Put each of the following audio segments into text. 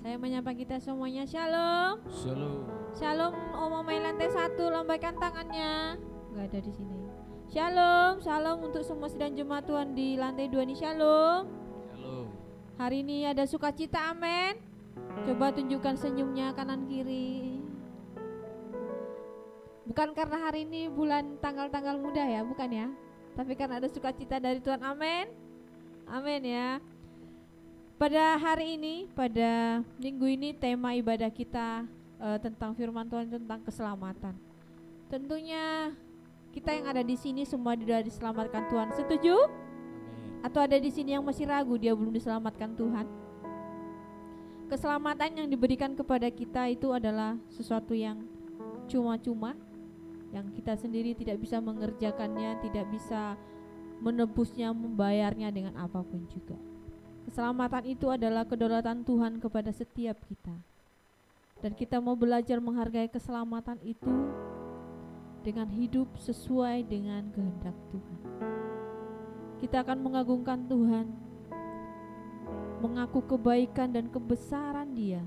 Saya menyapa kita semuanya. Shalom. Shalom. Shalom. Om main lantai 1, lambaikan tangannya. Enggak ada di sini. Shalom. Shalom untuk semua sidang jemaat Tuhan di lantai 2 ini. Shalom. Shalom. Hari ini ada sukacita, amin. Coba tunjukkan senyumnya kanan kiri. Bukan karena hari ini bulan tanggal-tanggal muda ya, bukan ya. Tapi karena ada sukacita dari Tuhan, amin. Amin ya. Pada hari ini, pada minggu ini tema ibadah kita tentang firman Tuhan, tentang keselamatan. Tentunya kita yang ada di sini semua sudah diselamatkan Tuhan. Setuju? Amin. Atau ada di sini yang masih ragu dia belum diselamatkan Tuhan? Keselamatan yang diberikan kepada kita itu adalah sesuatu yang cuma-cuma, yang kita sendiri tidak bisa mengerjakannya, tidak bisa menebusnya, membayarnya dengan apapun juga. Keselamatan itu adalah kedaulatan Tuhan kepada setiap kita. Dan kita mau belajar menghargai keselamatan itu dengan hidup sesuai dengan kehendak Tuhan. Kita akan mengagungkan Tuhan, mengaku kebaikan dan kebesaran Dia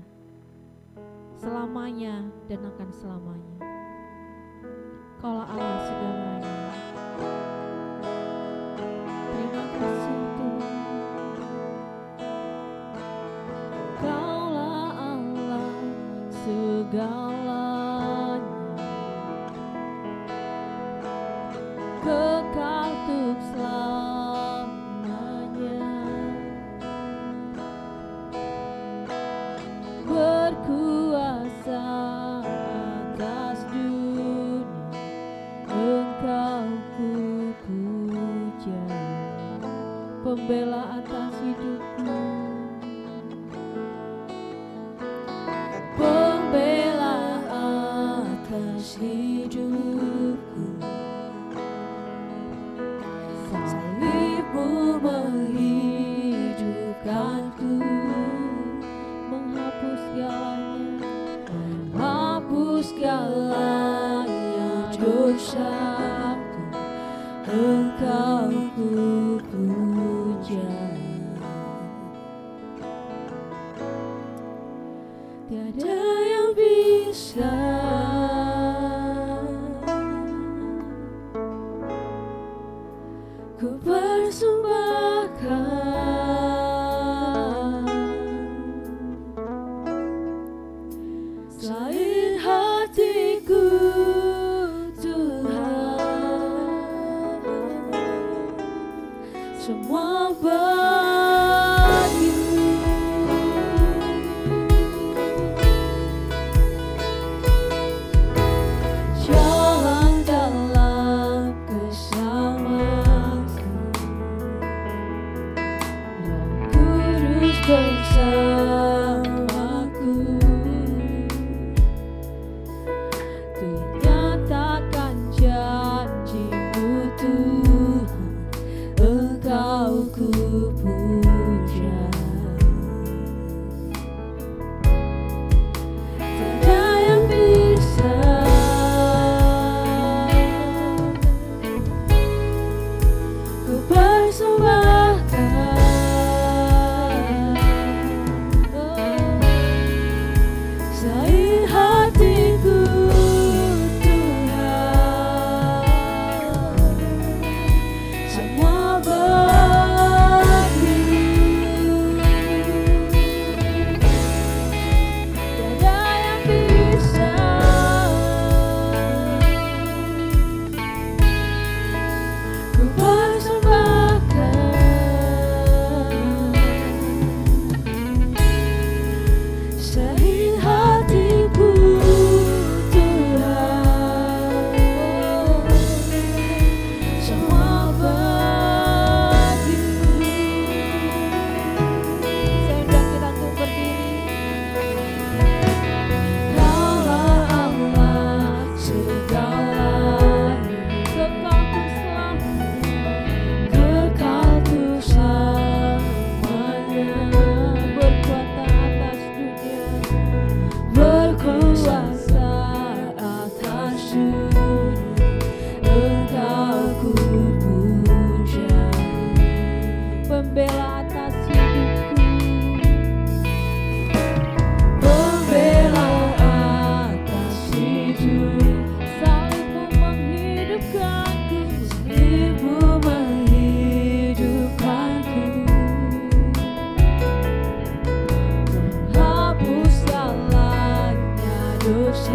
selamanya dan akan selamanya. Kaulah Allah segalanya. Terima kasih Tuhan. Kaulah Allah segalanya, kekal untuk selamanya, berkuasa atas dunia, Engkau ku puja, pembela atas hidupku, pembela atas hidupku. Salibmu menghidupkanku, menghapus segalanya dosaku, Engkau ku puja. Tiada yang bisa ku persembahkan selain hatiku, Tuhan, semua bagimu. Jalan dalam keselamatan, Roh Kudus bersamaku, tuh nyatakan janjimu Tuhan, Engkau ku puja. Tiada yang bisa ku persembahkan Ku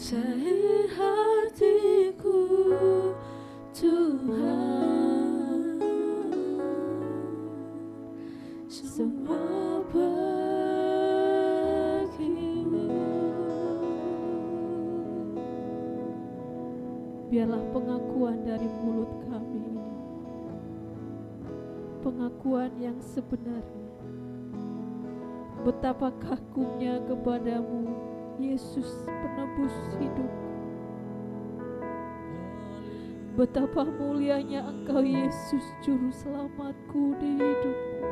Sahih hatiku Tuhan, semua bagimu. Biarlah pengakuan dari mulut kami ini pengakuan yang sebenarnya, betapa kagumnya kepadamu Yesus penebus hidup. Betapa mulianya Engkau Yesus juru selamatku di hidupku.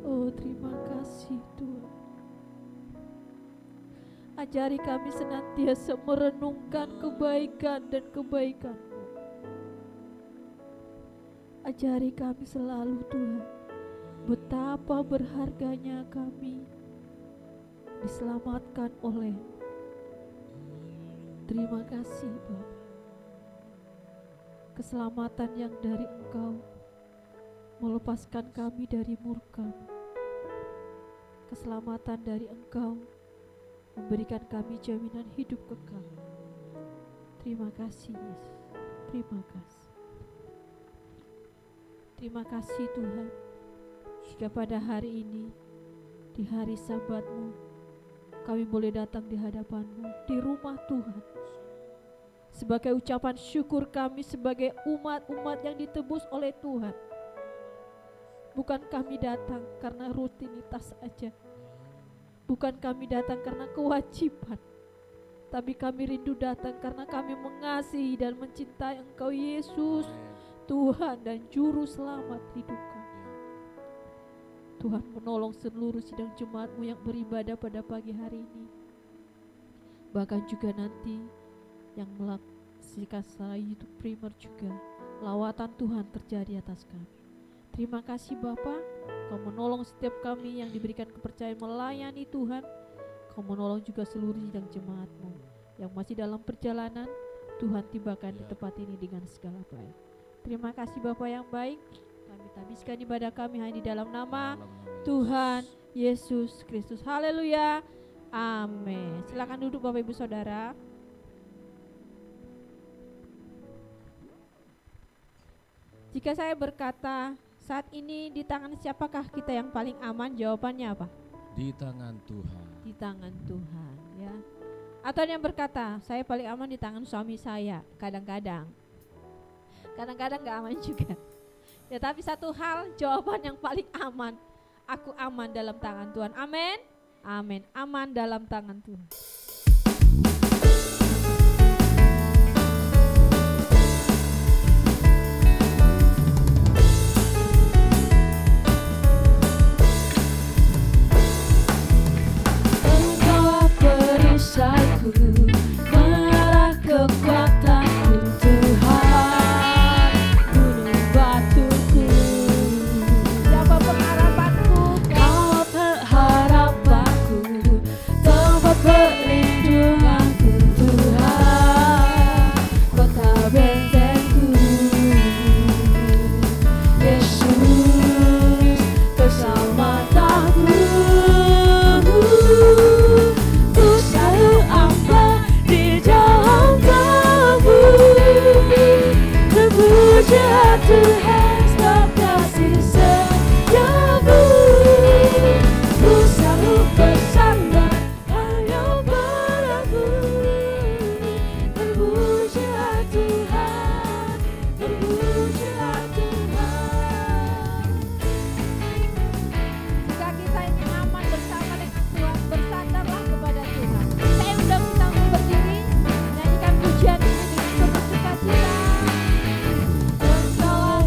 Oh, terima kasih Tuhan. Ajari kami senantiasa merenungkan kebaikan dan kebaikan-Mu. Ajari kami selalu Tuhan, betapa berharganya kami diselamatkan oleh. Terima kasih Bapa. Keselamatan yang dari Engkau melepaskan kami dari murka. Keselamatan dari Engkau memberikan kami jaminan hidup kekal. Terima kasih Yesus. Terima kasih. Terima kasih Tuhan, jika pada hari ini, di hari Sabat-Mu, kami boleh datang di hadapan-Mu, di rumah Tuhan. Sebagai ucapan syukur kami sebagai umat-umat yang ditebus oleh Tuhan. Bukan kami datang karena rutinitas saja. Bukan kami datang karena kewajiban. Tapi kami rindu datang karena kami mengasihi dan mencintai Engkau Yesus, Tuhan dan Juru Selamat hidup kami. Tuhan menolong seluruh sidang jemaat-Mu yang beribadah pada pagi hari ini. Bahkan juga nanti yang melaksanakan secara YouTube Primer juga, lawatan Tuhan terjadi atas kami. Terima kasih Bapa, Kau menolong setiap kami yang diberikan kepercayaan melayani Tuhan. Kau menolong juga seluruh sidang jemaat-Mu yang masih dalam perjalanan. Tuhan tibakan di tempat ini dengan segala baik. Terima kasih Bapa yang baik. Kami habiskan ibadah kami hanya di dalam nama Tuhan Yesus Kristus. Haleluya. Amin. Silakan duduk Bapak Ibu Saudara. Jika saya berkata saat ini di tangan siapakah kita yang paling aman? Jawabannya apa? Di tangan Tuhan. Di tangan Tuhan, ya. Atau yang berkata saya paling aman di tangan suami saya. Kadang-kadang gak aman juga. Ya, tapi satu hal, jawaban yang paling aman, aku aman dalam tangan Tuhan. Amin. Amin. Aman dalam tangan Tuhan. Engkau perisaiku, mengarah kekuatanku Tuhan, gunung batuku. Siapa pengharapanku? Kau pengharapanku, tempat perlindunganku Tuhan, kota bentengku. Yesus keselamatanku, ku selalu aman di dalam Kamu. Terpujilah Tuhan sebab kasih setiamu, ku selalu bersandar hanya padamu. Terpujilah Tuhan, terpujilah Tuhan. Jika kita ingin aman bersama dengan Tuhan, bersandarlah kepada Tuhan. Saya undang kita untuk berdiri, menyanyikan pujian ini dengan penuh sukacita. Engkau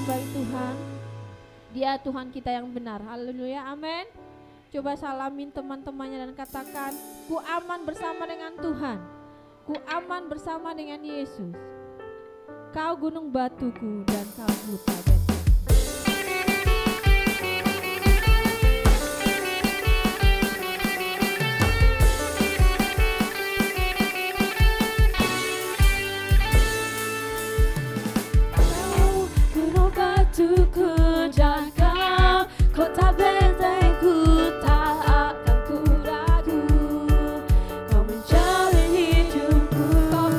yang baik Tuhan. Dia Tuhan kita yang benar. Haleluya, amin. Coba salamin teman-temannya dan katakan, ku aman bersama dengan Tuhan. Ku aman bersama dengan Yesus. Kau gunung batuku dan kau huta benteng. Gunung batuku dan kau, kota bentengku tak akan ku ragu. Kau menjalin hidupku, kau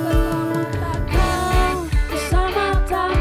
keselamatan.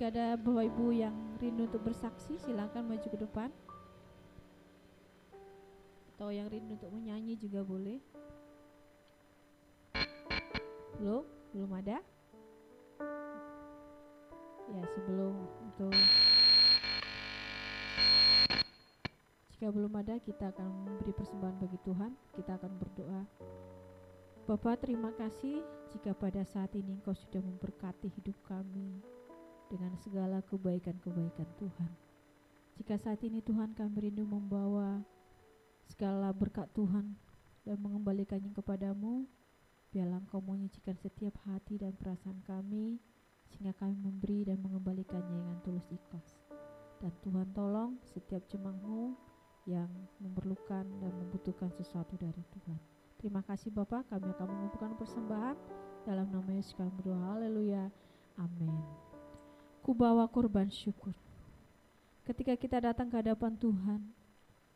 Jika ada Bapak Ibu yang rindu untuk bersaksi, silakan maju ke depan. Atau yang rindu untuk menyanyi juga boleh. Belum ada? Ya, sebelum itu, jika belum ada, kita akan memberi persembahan bagi Tuhan. Kita akan berdoa. Bapa, terima kasih jika pada saat ini Engkau sudah memberkati hidup kami dengan segala kebaikan-kebaikan Tuhan. Jika saat ini Tuhan kami rindu membawa segala berkat Tuhan dan mengembalikannya kepadamu, biarlah Engkau menyucikan setiap hati dan perasaan kami, sehingga kami memberi dan mengembalikannya dengan tulus ikhlas. Dan Tuhan tolong setiap jemaat-Mu yang memerlukan dan membutuhkan sesuatu dari Tuhan. Terima kasih Bapak, kami akan mengumpulkan persembahan dalam nama Yesus kami berdoa, haleluya, amin. Ku bawa korban syukur. Ketika kita datang ke hadapan Tuhan,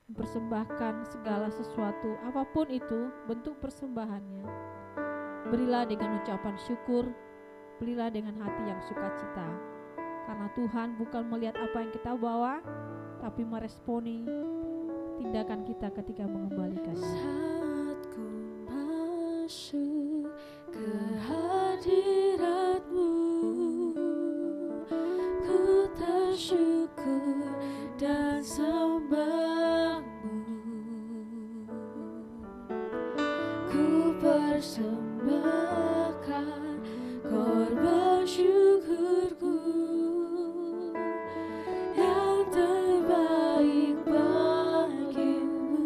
mempersembahkan segala sesuatu, apapun itu bentuk persembahannya, berilah dengan ucapan syukur, berilah dengan hati yang sukacita, karena Tuhan bukan melihat apa yang kita bawa, tapi meresponi tindakan kita ketika mengembalikannya. Saat ku masuk ke hadirat-Mu, ku tersyukur dan sembah-Mu. Ku persembahkan korban syukurku yang terbaik bagimu.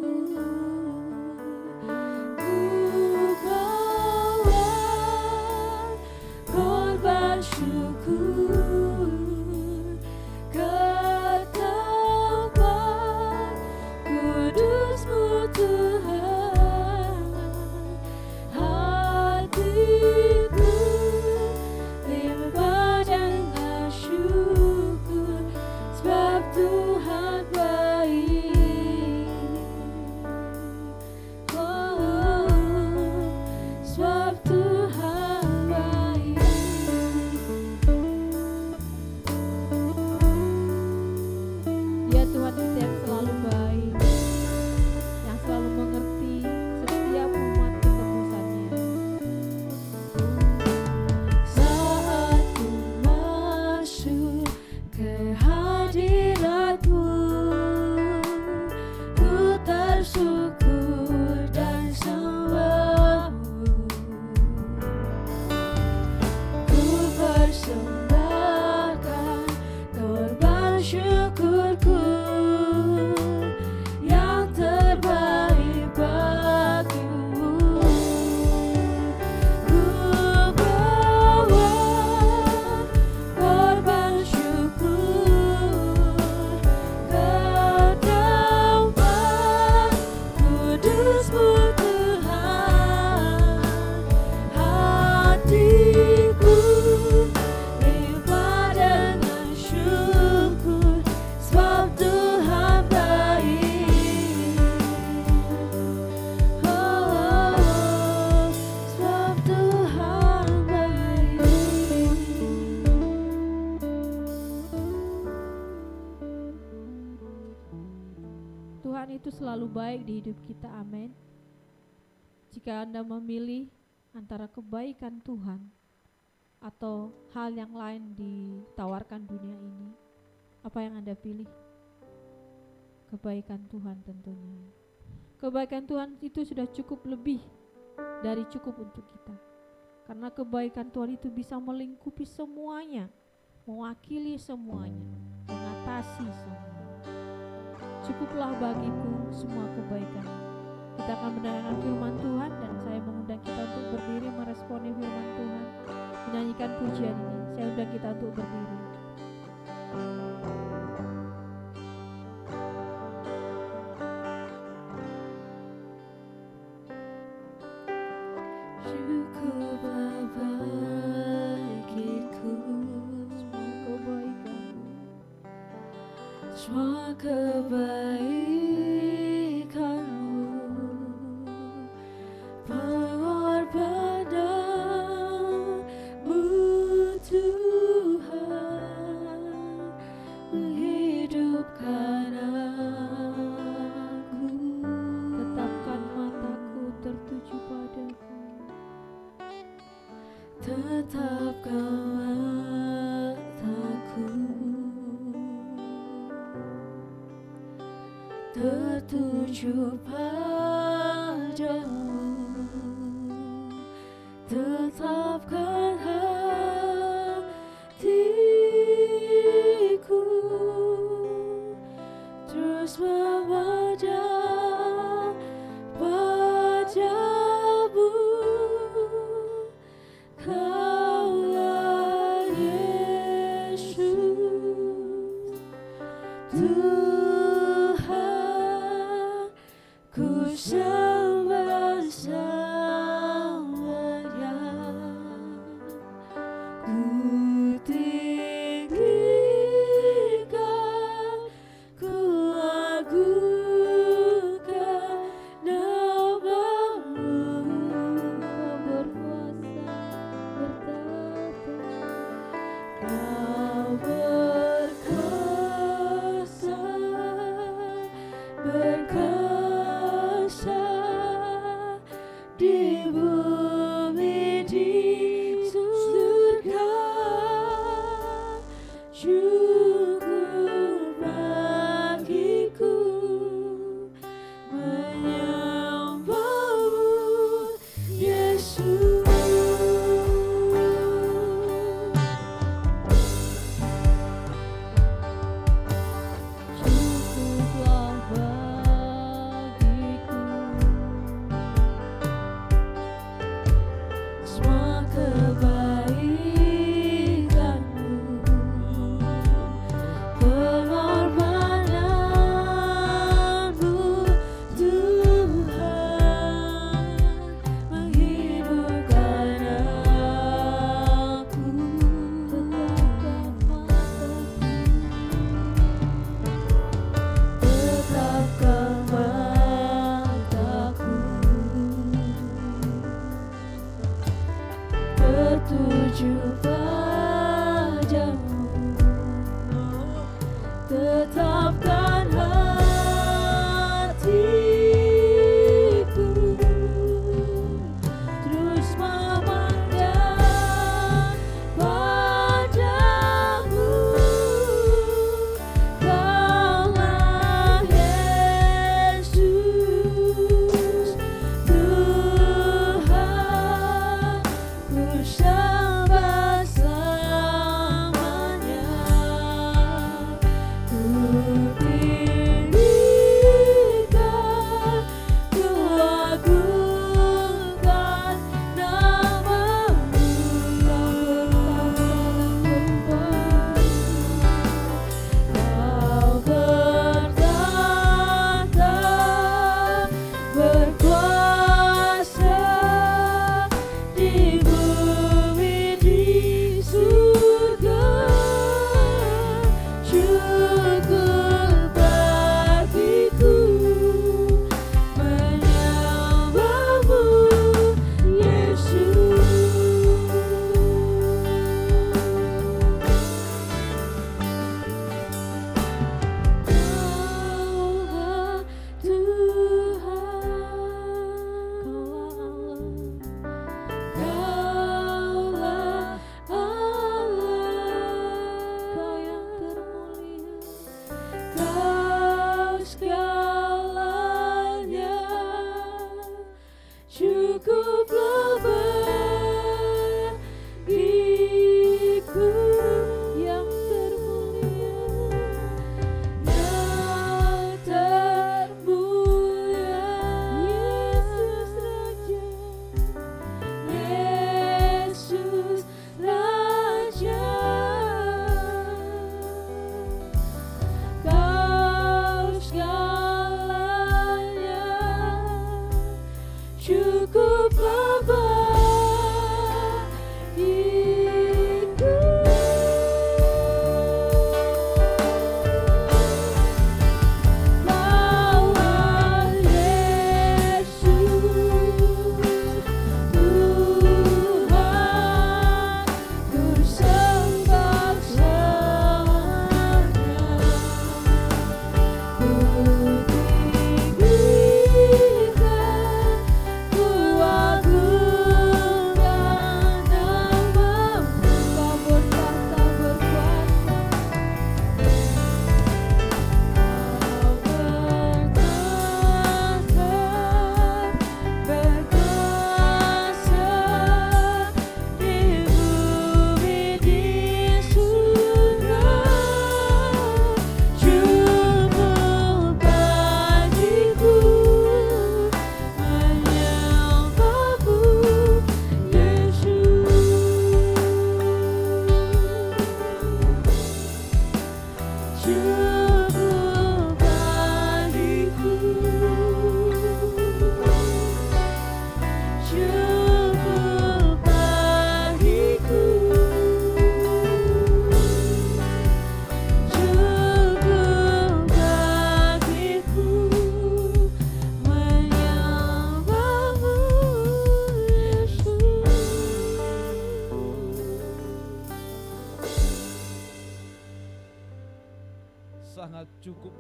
Ku bawa korban syukur ke tempat kudus-Mu Tuhan. Hatiku limpah dengan syukur, sebab Tuhan baik. Oh, sebab Tuhan baik. Ya Tuhan kita yang selalu baik, yang selalu mengerti setiap umat ketebusannya. Saat ku masuk ke hadirat-Mu, ku tersyukur dan sembah-Mu. Ku persembahkan korban syukurku yang terbaik bagimu. Ku bawa korban syukur ke tempat kudus-Mu Tuhan. Hatiku limpah dengan syukur, sebab Tuhan baik. Oh, sebab Tuhan baik. Tuhan itu selalu baik di hidup kita, amin. Jika Anda memilih antara kebaikan Tuhan atau hal yang lain ditawarkan dunia ini, apa yang Anda pilih? Kebaikan Tuhan tentunya. Kebaikan Tuhan itu sudah cukup lebih dari cukup untuk kita. Karena kebaikan Tuhan itu bisa melingkupi semuanya, mewakili semuanya, mengatasi semuanya. Cukuplah bagiku semua kebaikan. Kita akan mendengarkan firman Tuhan dan saya mengundang kita untuk berdiri meresponi firman Tuhan, menyanyikan pujian ini. Saya undang kita untuk berdiri. Cukuplah bagiku semua kebaikan-Mu, pengorbanan-Mu Tuhan, menghidupkan aku. Tetapkan mataku tertuju padamu. Tetapkan mataku tertuju padamu. Tetapkan hatiku terus memandang padamu. Kaulah Yesus Tuhan, ku sembah selamanya. Ku tinggikan, ku agungkan nama-Mu. Kau berkuasa bertata. Kau berkuasa berkata.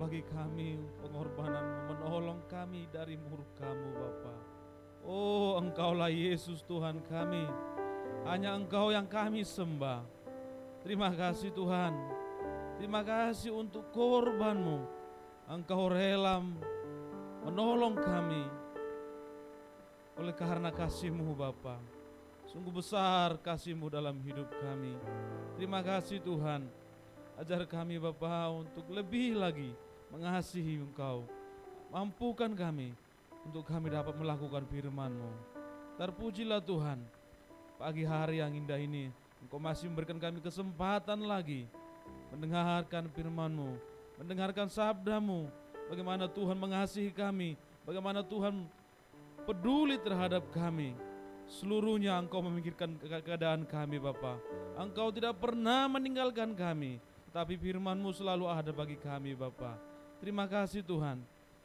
bagi kami pengorbanan-Mu, menolong kami dari murka-Mu Bapa. Oh, Engkaulah Yesus Tuhan kami, hanya Engkau yang kami sembah. Terima kasih Tuhan, terima kasih untuk korban-Mu. Engkau rela menolong kami oleh karena kasih-Mu Bapa. Sungguh besar kasih-Mu dalam hidup kami. Terima kasih Tuhan, ajar kami Bapa untuk lebih lagi mengasihi Engkau. Mampukan kami untuk kami dapat melakukan firman-Mu. Terpujilah Tuhan, pagi hari yang indah ini Engkau masih memberikan kami kesempatan lagi mendengarkan firman-Mu, mendengarkan sabda-Mu, bagaimana Tuhan mengasihi kami, bagaimana Tuhan peduli terhadap kami. Seluruhnya Engkau memikirkan keadaan kami Bapa. Engkau tidak pernah meninggalkan kami, tapi firman-Mu selalu ada bagi kami Bapa. Terima kasih Tuhan,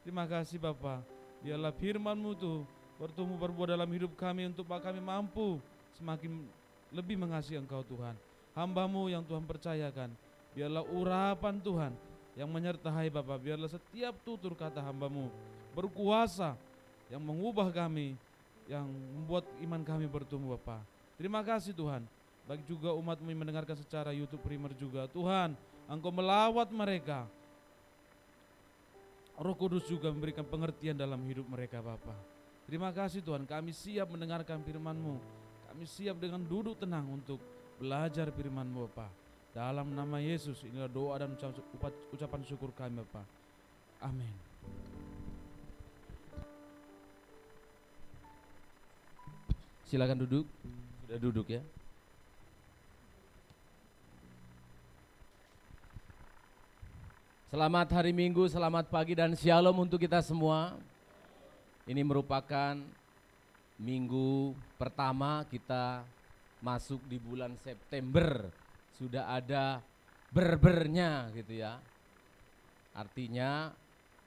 terima kasih Bapa. Biarlah firman-Mu tuh bertumbuh berbuah dalam hidup kami untuk kami mampu semakin lebih mengasihi Engkau Tuhan. Hamba-Mu yang Tuhan percayakan, biarlah urapan Tuhan yang menyertai Bapa. Biarlah setiap tutur kata hamba-Mu berkuasa yang mengubah kami, yang membuat iman kami bertumbuh Bapa. Terima kasih Tuhan, bagi juga umat-Mu yang mendengarkan secara YouTube Primer juga. Tuhan, Engkau melawat mereka. Roh Kudus juga memberikan pengertian dalam hidup mereka Bapa. Terima kasih Tuhan, kami siap mendengarkan firman-Mu. Kami siap dengan duduk tenang untuk belajar firman-Mu Bapa. Dalam nama Yesus, inilah doa dan ucapan syukur kami Bapa. Amin. Silakan duduk. Sudah duduk ya. Selamat hari Minggu, selamat pagi dan shalom untuk kita semua. Ini merupakan minggu pertama kita masuk di bulan September. Sudah ada berbernya gitu ya. Artinya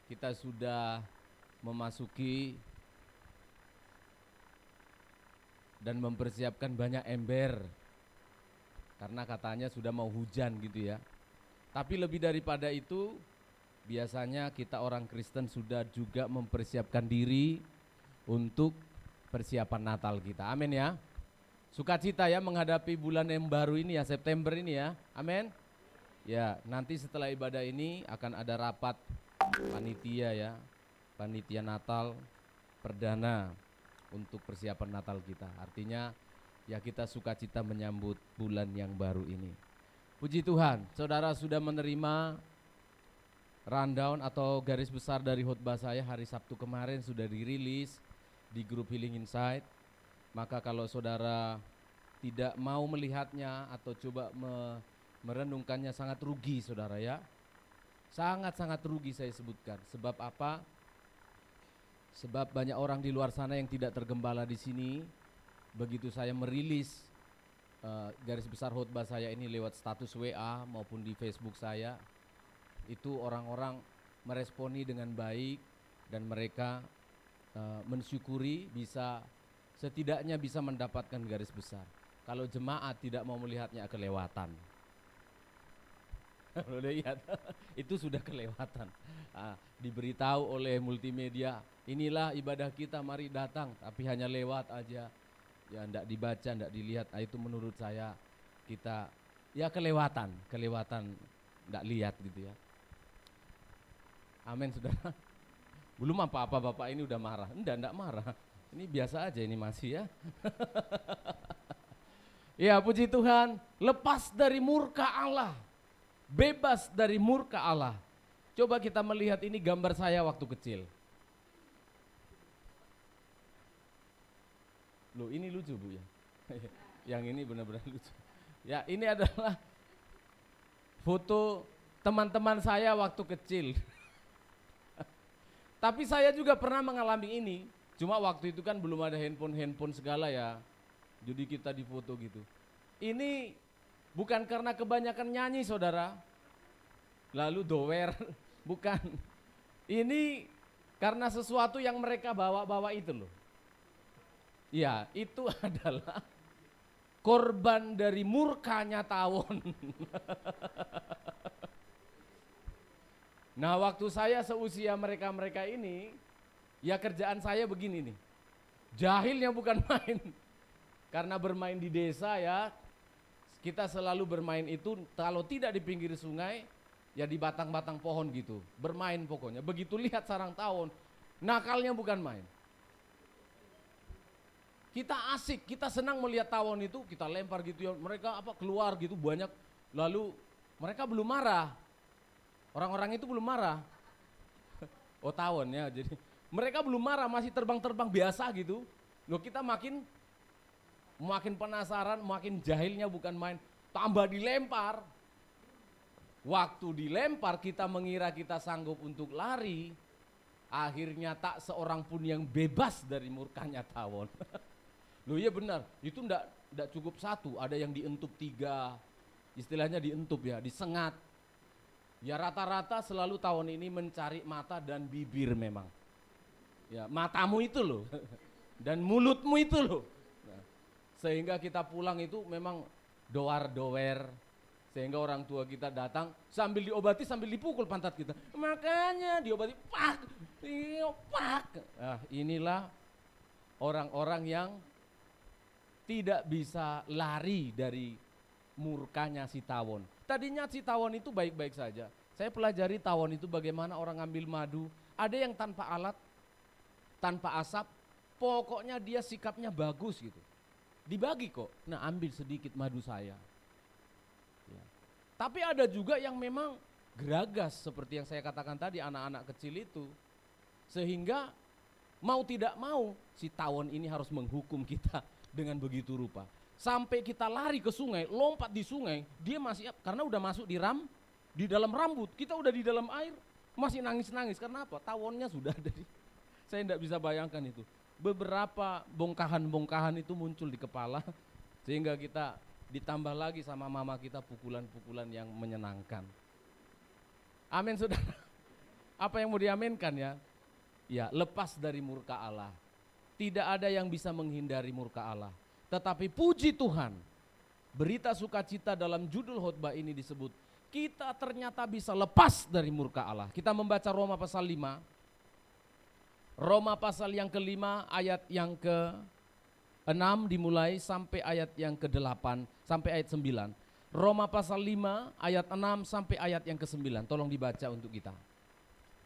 kita sudah memasuki dan mempersiapkan banyak ember. Karena katanya sudah mau hujan gitu ya. Tapi lebih daripada itu, biasanya kita orang Kristen sudah juga mempersiapkan diri untuk persiapan Natal kita. Amin ya. Sukacita ya menghadapi bulan yang baru ini ya, September ini ya. Amin. Ya, nanti setelah ibadah ini akan ada rapat panitia ya. Panitia Natal perdana untuk persiapan Natal kita. Artinya ya kita sukacita menyambut bulan yang baru ini. Puji Tuhan, saudara sudah menerima rundown atau garis besar dari khotbah saya hari Sabtu kemarin, sudah dirilis di grup Healing Insight. Maka kalau saudara tidak mau melihatnya atau coba merenungkannya, sangat rugi saudara ya. Sangat-sangat rugi saya sebutkan. Sebab apa? Sebab banyak orang di luar sana yang tidak tergembala di sini. Begitu saya merilis garis besar khotbah saya ini lewat status WA maupun di Facebook saya, itu orang-orang meresponi dengan baik dan mereka mensyukuri bisa setidaknya bisa mendapatkan garis besar. Kalau jemaat tidak mau melihatnya kelewatan. Lihat, itu sudah kelewatan. Diberitahu oleh multimedia, inilah ibadah kita, mari datang, tapi hanya lewat aja. Ya enggak dibaca, enggak dilihat. Itu menurut saya kita ya kelewatan enggak lihat gitu ya. Amin saudara. Belum apa-apa Bapak ini udah marah. Enggak marah. Ini biasa aja ini masih ya. Ya puji Tuhan, lepas dari murka Allah, bebas dari murka Allah. Coba kita melihat ini gambar saya waktu kecil. Loh ini lucu Bu ya. Yang ini benar-benar lucu. Ya ini adalah foto teman-teman saya waktu kecil. Tapi saya juga pernah mengalami ini. Cuma waktu itu kan belum ada handphone segala ya. Jadi kita difoto gitu. Ini bukan karena kebanyakan nyanyi saudara. Lalu dower, bukan. Ini karena sesuatu yang mereka bawa-bawa itu loh. Ya, itu adalah korban dari murkanya tawon. Nah, waktu saya seusia mereka-mereka ini, ya kerjaan saya begini nih. Jahilnya bukan main. Karena bermain di desa ya, kita selalu bermain itu kalau tidak di pinggir sungai, ya di batang-batang pohon gitu. Bermain pokoknya. Begitu lihat sarang tawon, nakalnya bukan main. Kita asik, kita senang melihat tawon itu, kita lempar gitu ya. Mereka keluar gitu banyak. Lalu mereka belum marah. Orang-orang itu belum marah. Oh, tawon ya. Jadi mereka belum marah, masih terbang-terbang biasa gitu. Loh, kita makin penasaran, makin jahilnya bukan main. Tambah dilempar. Waktu dilempar kita mengira kita sanggup untuk lari. Akhirnya tak seorang pun yang bebas dari murkanya tawon. Loh iya benar, itu enggak cukup satu, ada yang dientup 3, istilahnya dientup ya, disengat. Ya rata-rata selalu tawon ini mencari mata dan bibir memang. Ya matamu itu loh, dan mulutmu itu loh. Nah, sehingga kita pulang itu memang doar-doer, sehingga orang tua kita datang sambil diobati sambil dipukul pantat kita. Makanya diobati, pak. Nah, inilah orang-orang yang tidak bisa lari dari murkanya si tawon. Tadinya si tawon itu baik-baik saja. Saya pelajari tawon itu bagaimana orang ambil madu. Ada yang tanpa alat, tanpa asap, pokoknya dia sikapnya bagus gitu. Dibagi kok, nah ambil sedikit madu saya. Ya. Tapi ada juga yang memang geragas seperti yang saya katakan tadi, anak-anak kecil itu. Sehingga mau tidak mau si tawon ini harus menghukum kita dengan begitu rupa. Sampai kita lari ke sungai, lompat di sungai, dia masih, karena udah masuk di dalam rambut, kita udah di dalam air, masih nangis-nangis. Karena apa? Tawonnya sudah ada saya tidak bisa bayangkan itu. Beberapa bongkahan-bongkahan itu muncul di kepala, sehingga kita ditambah lagi sama mama kita pukulan-pukulan yang menyenangkan. Amin saudara. Apa yang mau diaminkan ya? Ya, lepas dari murka Allah. Tidak ada yang bisa menghindari murka Allah. Tetapi puji Tuhan, berita sukacita dalam judul khotbah ini disebut, kita ternyata bisa lepas dari murka Allah. Kita membaca Roma pasal 5. Roma pasal yang ke-5 ayat yang ke-6 dimulai sampai ayat yang ke-8 sampai ayat 9. Roma pasal 5 ayat 6 sampai ayat yang ke-9. Tolong dibaca untuk kita.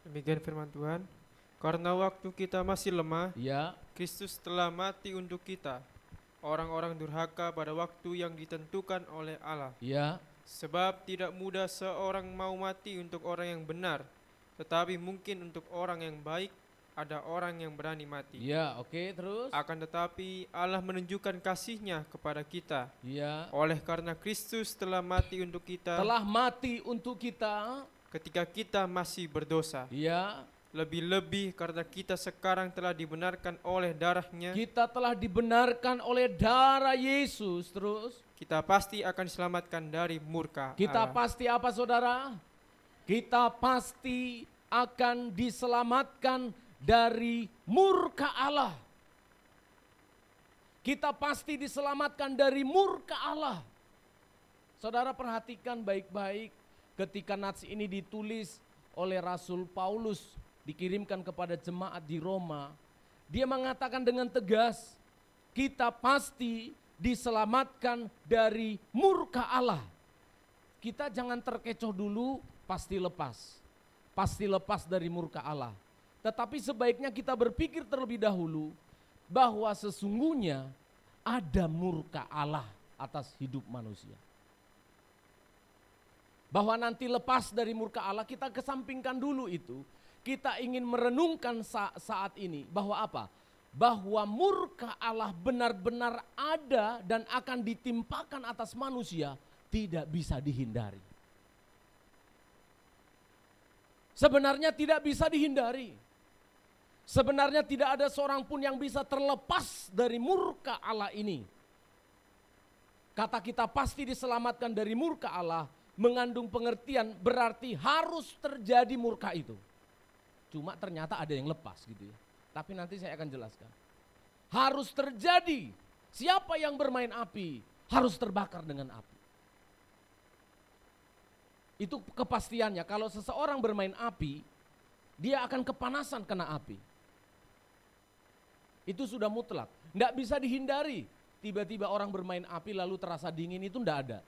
Demikian firman Tuhan. Karena waktu kita masih lemah, Ya, Kristus telah mati untuk kita, orang-orang durhaka pada waktu yang ditentukan oleh Allah. ya, Sebab tidak mudah seorang mau mati untuk orang yang benar, tetapi mungkin untuk orang yang baik ada orang yang berani mati. ya, oke, terus. Akan tetapi Allah menunjukkan kasih-Nya kepada kita, Ya, oleh karena Kristus telah mati untuk kita telah mati untuk kita. ketika kita masih berdosa. Ya, Lebih-lebih karena kita sekarang telah dibenarkan oleh darah-Nya, kita telah dibenarkan oleh darah Yesus. Terus kita pasti akan diselamatkan dari murka kita Allah. pasti apa saudara? Kita pasti akan diselamatkan dari murka Allah. Kita pasti diselamatkan dari murka Allah. Saudara perhatikan baik-baik ketika nats ini ditulis oleh Rasul Paulus, dikirimkan kepada jemaat di Roma. Dia mengatakan dengan tegas, kita pasti diselamatkan dari murka Allah. Kita jangan terkecoh dulu, pasti lepas. Pasti lepas dari murka Allah. Tetapi sebaiknya kita berpikir terlebih dahulu bahwa sesungguhnya ada murka Allah atas hidup manusia. Bahwa nanti lepas dari murka Allah, kita kesampingkan dulu itu. Kita ingin merenungkan saat ini bahwa apa? Bahwa murka Allah benar-benar ada dan akan ditimpakan atas manusia, tidak bisa dihindari. Sebenarnya tidak bisa dihindari. Sebenarnya tidak ada seorang pun yang bisa terlepas dari murka Allah ini. Kata kita pasti diselamatkan dari murka Allah mengandung pengertian berarti harus terjadi murka itu. Cuma ternyata ada yang lepas gitu ya. Tapi nanti saya akan jelaskan. Harus terjadi. Siapa yang bermain api harus terbakar dengan api. Itu kepastiannya, kalau seseorang bermain api, dia akan kepanasan kena api. Itu sudah mutlak, tidak bisa dihindari. Tiba-tiba orang bermain api lalu terasa dingin, itu tidak ada.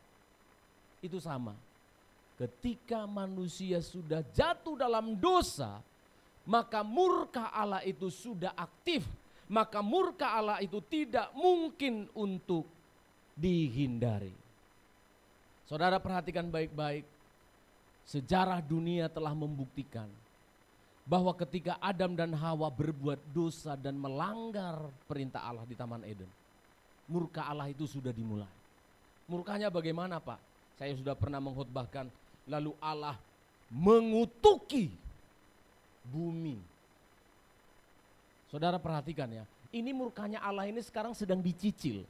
Itu sama. Ketika manusia sudah jatuh dalam dosa, maka murka Allah itu sudah aktif. Maka murka Allah itu tidak mungkin untuk dihindari. Saudara perhatikan baik-baik. Sejarah dunia telah membuktikan bahwa ketika Adam dan Hawa berbuat dosa dan melanggar perintah Allah di Taman Eden, murka Allah itu sudah dimulai. Murkanya bagaimana, Pak? Saya sudah pernah mengkhotbahkan, lalu Allah mengutuki bumi. Saudara perhatikan ya, ini murkanya Allah ini sekarang sedang dicicil.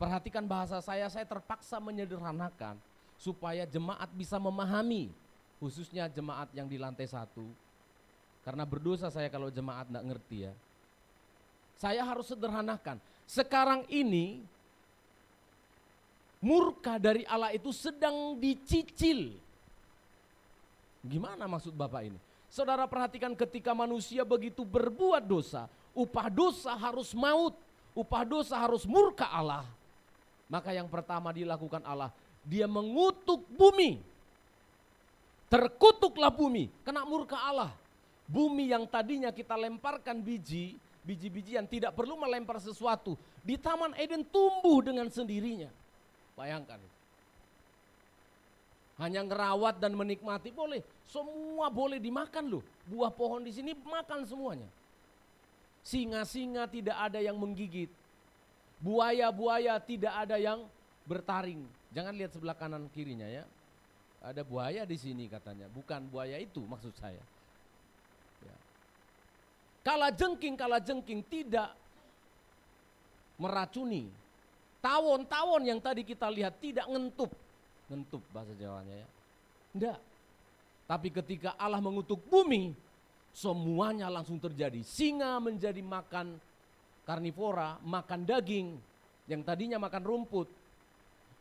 Perhatikan bahasa saya terpaksa menyederhanakan supaya jemaat bisa memahami, khususnya jemaat yang di lantai 1. Karena berdosa saya kalau jemaat enggak ngerti ya. Saya harus sederhanakan. Sekarang ini murka dari Allah itu sedang dicicil. Gimana maksud Bapak ini? Saudara perhatikan, ketika manusia begitu berbuat dosa, upah dosa harus maut, upah dosa harus murka Allah. Maka yang pertama dilakukan Allah, dia mengutuk bumi. Terkutuklah bumi, kena murka Allah. Bumi yang tadinya kita lemparkan biji-bijian, tidak perlu melempar sesuatu. Di Taman Eden tumbuh dengan sendirinya. Bayangkan. Hanya ngerawat dan menikmati boleh. Semua boleh dimakan loh. Buah pohon di sini makan semuanya. Singa-singa tidak ada yang menggigit. Buaya-buaya tidak ada yang bertaring. Jangan lihat sebelah kanan kirinya ya. Ada buaya di sini katanya. Bukan buaya itu maksud saya. Ya. Kalajengking tidak meracuni. Tawon-tawon yang tadi kita lihat tidak ngentup. Ngentup bahasa Jawanya ya. Enggak. Tapi ketika Allah mengutuk bumi, semuanya langsung terjadi. Singa menjadi makan karnivora, makan daging. Yang tadinya makan rumput.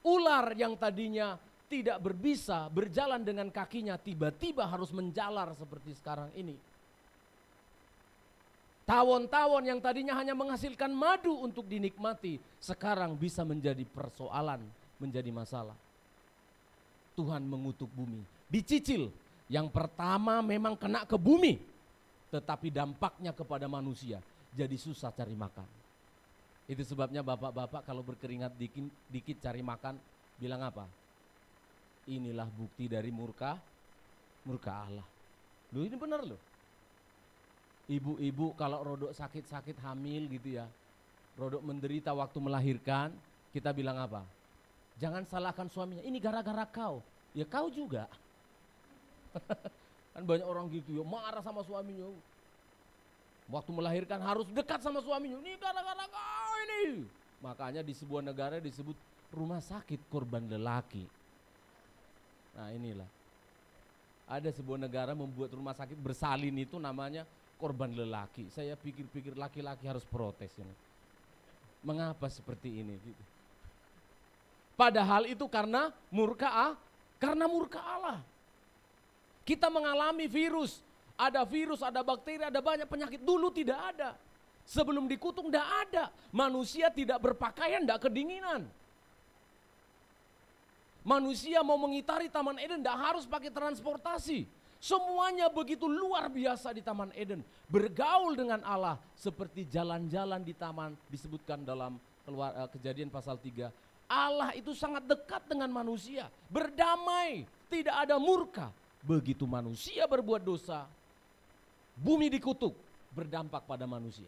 Ular yang tadinya tidak berbisa, berjalan dengan kakinya, tiba-tiba harus menjalar seperti sekarang ini. Tawon-tawon yang tadinya hanya menghasilkan madu untuk dinikmati, sekarang bisa menjadi persoalan, menjadi masalah. Tuhan mengutuk bumi, dicicil. Yang pertama memang kena ke bumi, tetapi dampaknya kepada manusia, jadi susah cari makan. Itu sebabnya bapak-bapak kalau berkeringat dikit cari makan, bilang apa? Inilah bukti dari murka Allah. Loh ini benar loh. Ibu-ibu kalau rodok sakit-sakit hamil gitu ya, rodok menderita waktu melahirkan, kita bilang apa? Jangan salahkan suaminya, ini gara-gara kau. Ya kau juga. Kan banyak orang gitu ya, marah sama suaminya. Waktu melahirkan harus dekat sama suaminya, ini gara-gara kau ini. Makanya di sebuah negara disebut rumah sakit korban lelaki. Nah inilah, ada sebuah negara membuat rumah sakit bersalin itu namanya korban lelaki. Saya pikir-pikir laki-laki harus protes ini. Mengapa seperti ini? Gitu. Padahal itu karena murka Allah. Kita mengalami virus, ada bakteri, ada banyak penyakit. Dulu tidak ada. Sebelum dikutuk tidak ada. Manusia tidak berpakaian, tidak kedinginan. Manusia mau mengitari Taman Eden tidak harus pakai transportasi. Semuanya begitu luar biasa di Taman Eden. Bergaul dengan Allah seperti jalan-jalan di taman disebutkan dalam Kejadian pasal 3. Allah itu sangat dekat dengan manusia. Berdamai, tidak ada murka. Begitu manusia berbuat dosa, bumi dikutuk, berdampak pada manusia.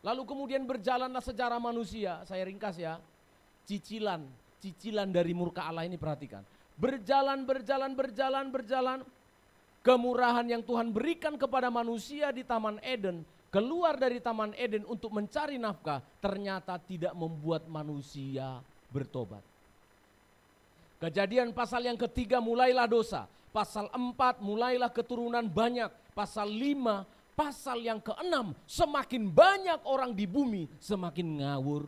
Lalu kemudian berjalanlah sejarah manusia, saya ringkas ya. Cicilan dari murka Allah ini perhatikan. Berjalan. Kemurahan yang Tuhan berikan kepada manusia di Taman Eden, keluar dari Taman Eden untuk mencari nafkah, ternyata tidak membuat manusia bertobat. Kejadian pasal yang ketiga mulailah dosa. Pasal 4 mulailah keturunan banyak. Pasal 5, pasal yang ke-6 semakin banyak orang di bumi semakin ngawur.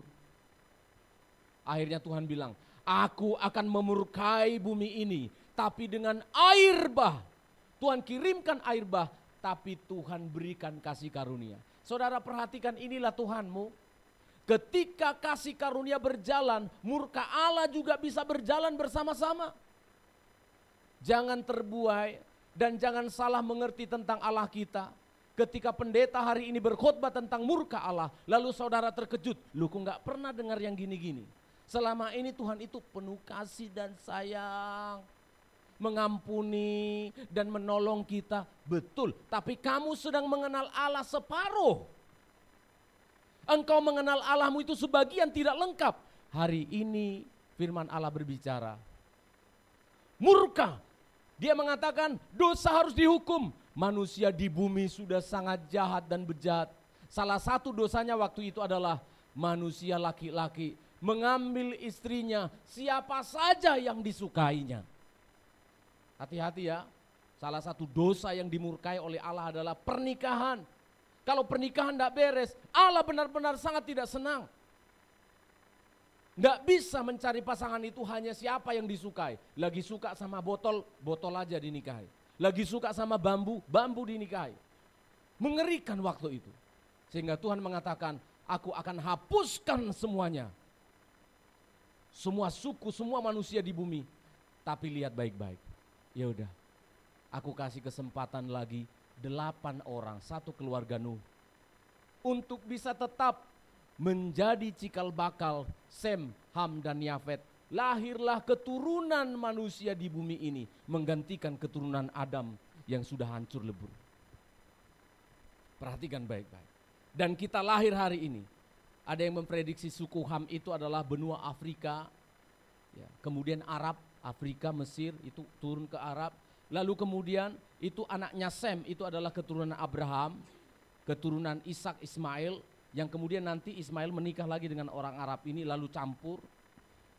Akhirnya Tuhan bilang, aku akan memurkai bumi ini. tapi dengan air bah. Tuhan kirimkan air bah, tapi Tuhan berikan kasih karunia. Saudara perhatikan, inilah Tuhanmu. Ketika kasih karunia berjalan, murka Allah juga bisa berjalan bersama-sama. Jangan terbuai dan jangan salah mengerti tentang Allah kita. Ketika pendeta hari ini berkhotbah tentang murka Allah, lalu saudara terkejut, lu kok gak pernah dengar yang gini-gini. Selama ini Tuhan itu penuh kasih dan sayang, mengampuni dan menolong kita. Betul, tapi kamu sedang mengenal Allah separuh. Engkau mengenal Allahmu itu sebagian, tidak lengkap. Hari ini firman Allah berbicara. Murka, dia mengatakan dosa harus dihukum. Manusia di bumi sudah sangat jahat dan bejat. Salah satu dosanya waktu itu adalah manusia laki-laki mengambil istrinya siapa saja yang disukainya. Hati-hati ya, salah satu dosa yang dimurkai oleh Allah adalah pernikahan. Kalau pernikahan tidak beres, Allah benar-benar sangat tidak senang. Nggak bisa mencari pasangan itu hanya siapa yang disukai. Lagi suka sama botol, botol aja dinikahi. Lagi suka sama bambu, bambu dinikahi. Mengerikan waktu itu. Sehingga Tuhan mengatakan, aku akan hapuskan semuanya. Semua suku, semua manusia di bumi. Tapi lihat baik-baik. Ya udah, aku kasih kesempatan lagi 8 orang, satu keluarga Nuh. Untuk bisa tetap menjadi cikal bakal Sem, Ham, dan Yafet. Lahirlah keturunan manusia di bumi ini menggantikan keturunan Adam yang sudah hancur lebur. Perhatikan baik-baik. Dan kita lahir hari ini. Ada yang memprediksi suku Ham itu adalah benua Afrika, ya, kemudian Arab, Afrika, Mesir itu turun ke Arab. Lalu kemudian itu anaknya Sem itu adalah keturunan Abraham, keturunan Ishak, Ismail, yang kemudian nanti Ismail menikah lagi dengan orang Arab ini lalu campur.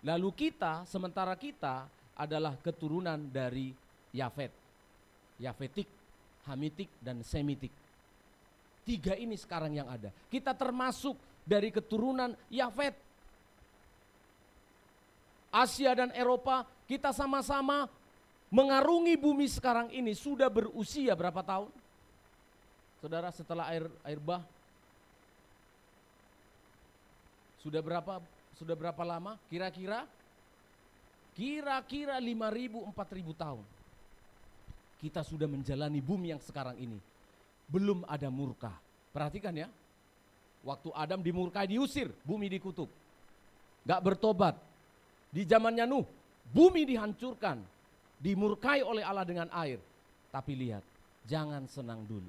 Lalu kita, sementara kita adalah keturunan dari Yafet, Yafetik, Hamitik, dan Semitik. 3 ini sekarang yang ada. Kita termasuk dari keturunan Yafet. Asia dan Eropa, kita sama-sama mengarungi bumi sekarang ini sudah berusia berapa tahun? Saudara, setelah air bah, sudah berapa lama? Kira-kira 5.000, 4.000 tahun. Kita sudah menjalani bumi yang sekarang ini. Belum ada murka. Perhatikan ya. Waktu Adam dimurkai, diusir, bumi dikutuk. Gak bertobat. Di zamannya Nuh, bumi dihancurkan. Dimurkai oleh Allah dengan air. Tapi lihat, jangan senang dulu.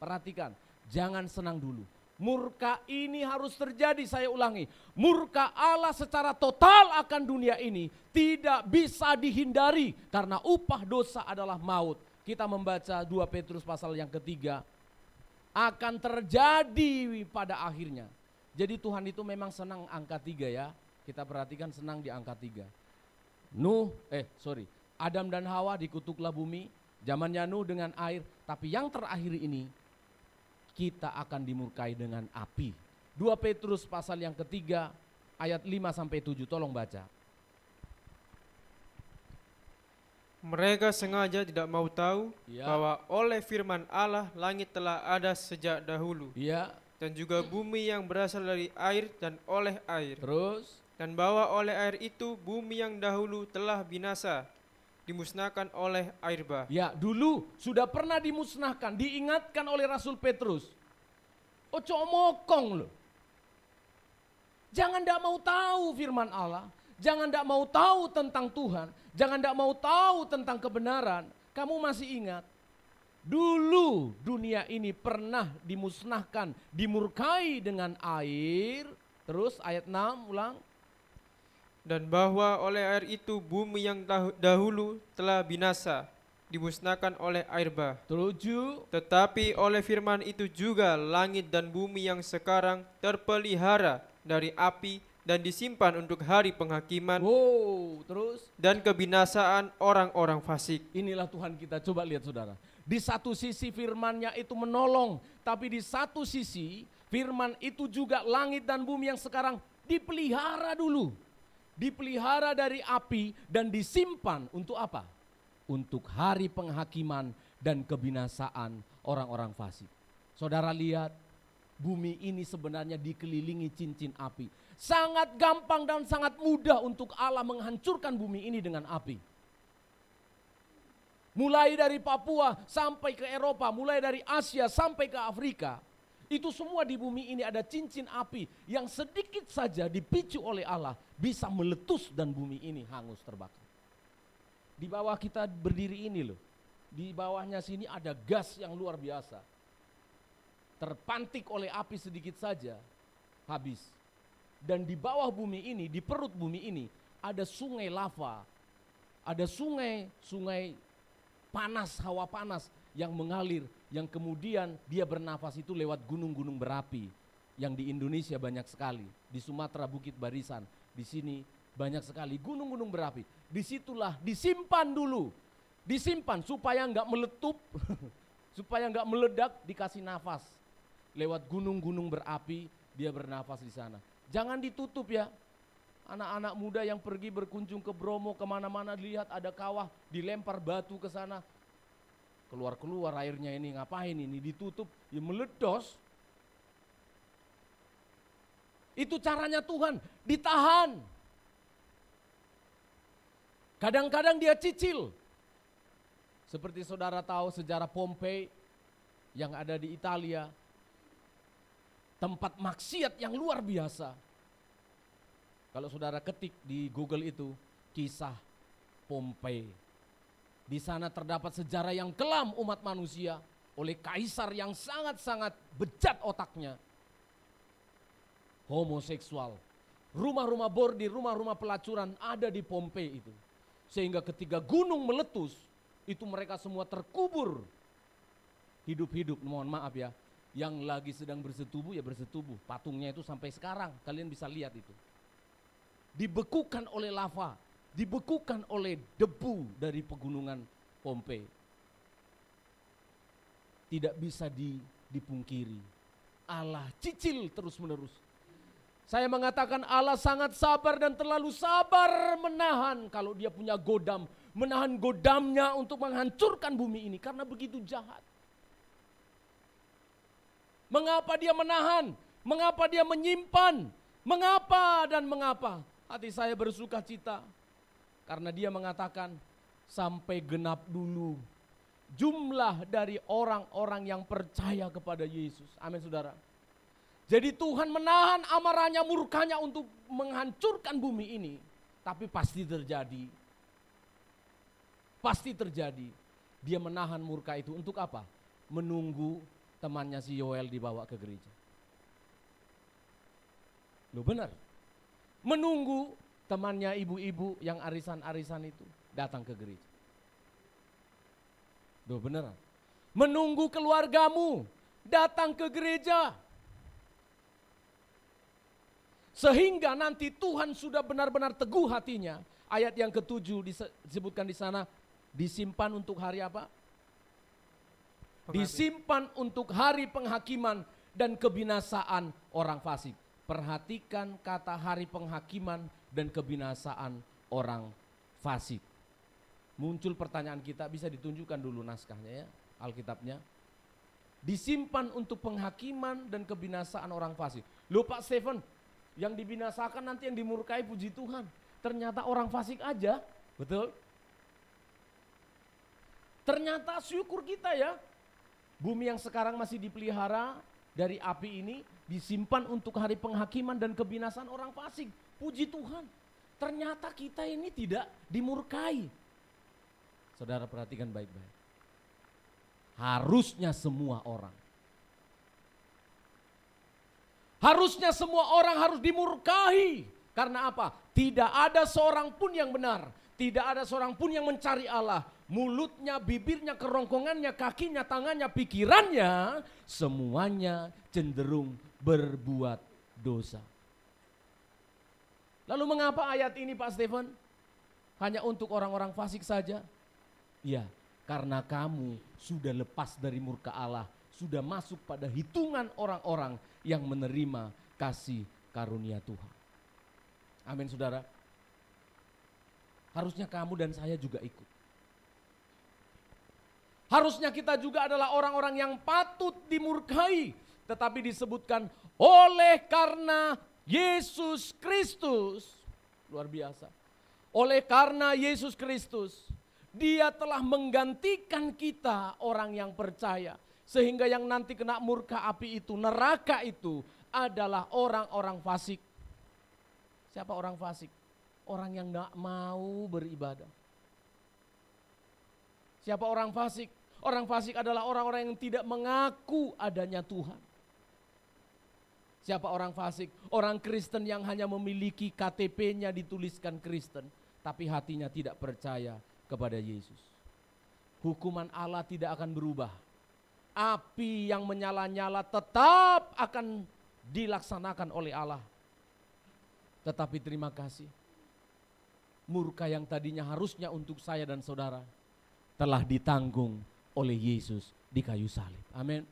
Perhatikan, jangan senang dulu. Murka ini harus terjadi, saya ulangi. Murka Allah secara total akan dunia ini tidak bisa dihindari karena upah dosa adalah maut. Kita membaca 2 Petrus pasal yang ketiga. Akan terjadi pada akhirnya. Jadi Tuhan itu memang senang angka 3 ya. Kita perhatikan senang di angka 3. Adam dan Hawa dikutuklah bumi. Zamannya Nuh dengan air. Tapi yang terakhir ini kita akan dimurkai dengan api. 2 Petrus pasal yang ketiga ayat 5-7, tolong baca. Mereka sengaja tidak mau tahu Ya. bahwa oleh firman Allah langit telah ada sejak dahulu. Iya, Dan juga bumi yang berasal dari air dan oleh air. terus Dan bahwa oleh air itu bumi yang dahulu telah binasa, dimusnahkan oleh air bah. ya dulu sudah pernah dimusnahkan, diingatkan oleh Rasul Petrus. Ojo mokong loh. Jangan tidak mau tahu firman Allah. Jangan tidak mau tahu tentang Tuhan. Jangan tidak mau tahu tentang kebenaran. Kamu masih ingat? Dulu dunia ini pernah dimusnahkan, dimurkai dengan air. Terus ayat 6 ulang. Dan bahwa oleh air itu bumi yang dahulu telah binasa, dimusnahkan oleh air bah. 7. Tetapi oleh firman itu juga langit dan bumi yang sekarang terpelihara dari api dan disimpan untuk hari penghakiman Wow, terus dan kebinasaan orang-orang fasik. inilah Tuhan kita. Coba lihat saudara. Di satu sisi firman-Nya itu menolong, tapi di satu sisi firman itu juga langit dan bumi yang sekarang dipelihara dulu. dipelihara dari api dan disimpan untuk apa? Untuk hari penghakiman dan kebinasaan orang-orang fasik. Saudara lihat, bumi ini sebenarnya dikelilingi cincin api. Sangat gampang dan sangat mudah untuk Allah menghancurkan bumi ini dengan api. Mulai dari Papua sampai ke Eropa, mulai dari Asia sampai ke Afrika. Itu semua di bumi ini ada cincin api yang sedikit saja dipicu oleh Allah bisa meletus dan bumi ini hangus terbakar. Di bawah kita berdiri ini loh, di bawahnya sini ada gas yang luar biasa. Terpantik oleh api sedikit saja, habis. Dan di bawah bumi ini, di perut bumi ini ada sungai lava, ada sungai panas, hawa panas yang mengalir, yang kemudian dia bernafas itu lewat gunung-gunung berapi yang di Indonesia banyak sekali, di Sumatera Bukit Barisan, di sini banyak sekali gunung-gunung berapi. Disitulah disimpan dulu, disimpan supaya nggak meletup, supaya nggak meledak, dikasih nafas lewat gunung-gunung berapi, dia bernafas di sana. Jangan ditutup ya. Anak-anak muda yang pergi berkunjung ke Bromo kemana-mana lihat ada kawah, dilempar batu ke sana. Keluar-keluar airnya ini ngapain ini, ditutup, ya meledos. Itu caranya Tuhan, ditahan. Kadang-kadang dia cicil. Seperti saudara tahu sejarah Pompei yang ada di Italia. Tempat maksiat yang luar biasa. Kalau saudara ketik di Google itu, kisah Pompei. Di sana terdapat sejarah yang kelam umat manusia oleh kaisar yang sangat-sangat bejat otaknya. Homoseksual. Rumah-rumah bordir, rumah-rumah pelacuran ada di Pompei itu. Sehingga ketika gunung meletus, itu mereka semua terkubur. Hidup-hidup, mohon maaf ya. Yang lagi sedang bersetubuh ya bersetubuh. Patungnya itu sampai sekarang, kalian bisa lihat itu. Dibekukan oleh lava, dibekukan oleh debu dari pegunungan Pompei. Tidak bisa dipungkiri. Allah cicil terus-menerus. Saya mengatakan Allah sangat sabar dan terlalu sabar menahan kalau dia punya godam. Menahan godamnya untuk menghancurkan bumi ini karena begitu jahat. Mengapa dia menahan? Mengapa dia menyimpan? Mengapa dan mengapa? Hati saya bersuka cita. Karena dia mengatakan sampai genap dulu jumlah dari orang-orang yang percaya kepada Yesus. Amin saudara. Jadi Tuhan menahan amarahnya, murkanya untuk menghancurkan bumi ini. Tapi pasti terjadi. Pasti terjadi. Dia menahan murka itu untuk apa? Menunggu temannya si Yoel dibawa ke gereja. Loh benar. Menunggu temannya ibu-ibu yang arisan-arisan itu datang ke gereja. Loh benar. Menunggu keluargamu datang ke gereja. Sehingga nanti Tuhan sudah benar-benar teguh hatinya. Ayat yang ke-7 disebutkan di sana, disimpan untuk hari apa? Disimpan untuk hari penghakiman dan kebinasaan orang fasik. Perhatikan kata hari penghakiman dan kebinasaan orang fasik. Muncul pertanyaan kita, bisa ditunjukkan dulu naskahnya ya, Alkitabnya. Disimpan untuk penghakiman dan kebinasaan orang fasik. Loh Pak Stephen, yang dibinasakan nanti yang dimurkai puji Tuhan. Ternyata orang fasik aja, betul? Ternyata syukur kita ya. Bumi yang sekarang masih dipelihara dari api ini disimpan untuk hari penghakiman dan kebinasaan orang fasik. Puji Tuhan. Ternyata kita ini tidak dimurkai. Saudara perhatikan baik-baik. Harusnya semua orang. Harusnya semua orang harus dimurkai. Karena apa? Tidak ada seorang pun yang benar. Tidak ada seorang pun yang mencari Allah. Mulutnya, bibirnya, kerongkongannya, kakinya, tangannya, pikirannya. Semuanya cenderung berbuat dosa. Lalu mengapa ayat ini Pak Stephen? Hanya untuk orang-orang fasik saja? Ya, karena kamu sudah lepas dari murka Allah. Sudah masuk pada hitungan orang-orang yang menerima kasih karunia Tuhan. Amin saudara. Harusnya kamu dan saya juga ikut. Harusnya kita juga adalah orang-orang yang patut dimurkai. Tetapi disebutkan oleh karena Yesus Kristus. Luar biasa. Oleh karena Yesus Kristus, Dia telah menggantikan kita orang yang percaya. Sehingga yang nanti kena murka api itu, neraka itu adalah orang-orang fasik. Siapa orang fasik? Orang yang tidak mau beribadah. Siapa orang fasik? Orang fasik adalah orang-orang yang tidak mengaku adanya Tuhan. Siapa orang fasik? Orang Kristen yang hanya memiliki KTP-nya dituliskan Kristen, tapi hatinya tidak percaya kepada Yesus. Hukuman Allah tidak akan berubah. Api yang menyala-nyala tetap akan dilaksanakan oleh Allah. Tetapi terima kasih, murka yang tadinya harusnya untuk saya dan saudara telah ditanggung oleh Yesus di kayu salib. Amin.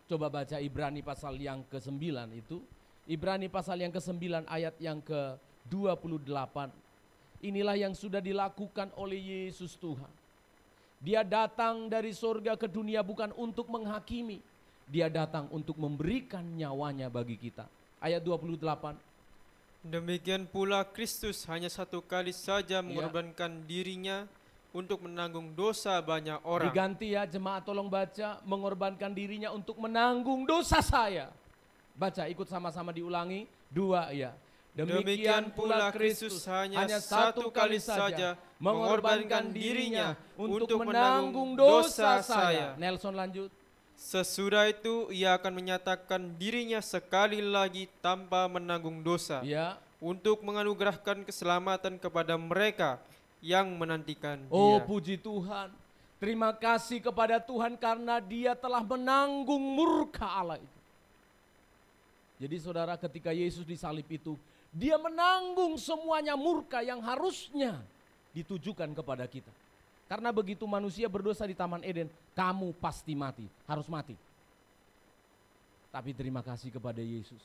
Coba baca Ibrani pasal yang ke-9 itu. Ibrani pasal yang ke-9 ayat yang ke-28. Inilah yang sudah dilakukan oleh Yesus Tuhan. Dia datang dari surga ke dunia bukan untuk menghakimi. Dia datang untuk memberikan nyawanya bagi kita. Ayat 28. Demikian pula Kristus hanya satu kali saja mengorbankan dirinya untuk menanggung dosa banyak orang. Diganti ya jemaat, tolong baca, mengorbankan dirinya untuk menanggung dosa saya. Baca, ikut sama-sama diulangi. 2 ya. Demikian pula Kristus hanya satu kali saja mengorbankan dirinya untuk menanggung dosa saya. Nelson lanjut. Sesudah itu ia akan menyatakan dirinya sekali lagi tanpa menanggung dosa. Ya. Untuk menganugerahkan keselamatan kepada mereka yang menantikan Oh Dia. puji Tuhan. Terima kasih kepada Tuhan karena Dia telah menanggung murka Allah itu. Jadi saudara, ketika Yesus disalib itu, Dia menanggung semuanya murka yang harusnya ditujukan kepada kita. Karena begitu manusia berdosa di Taman Eden, kamu pasti mati, harus mati. Tapi terima kasih kepada Yesus.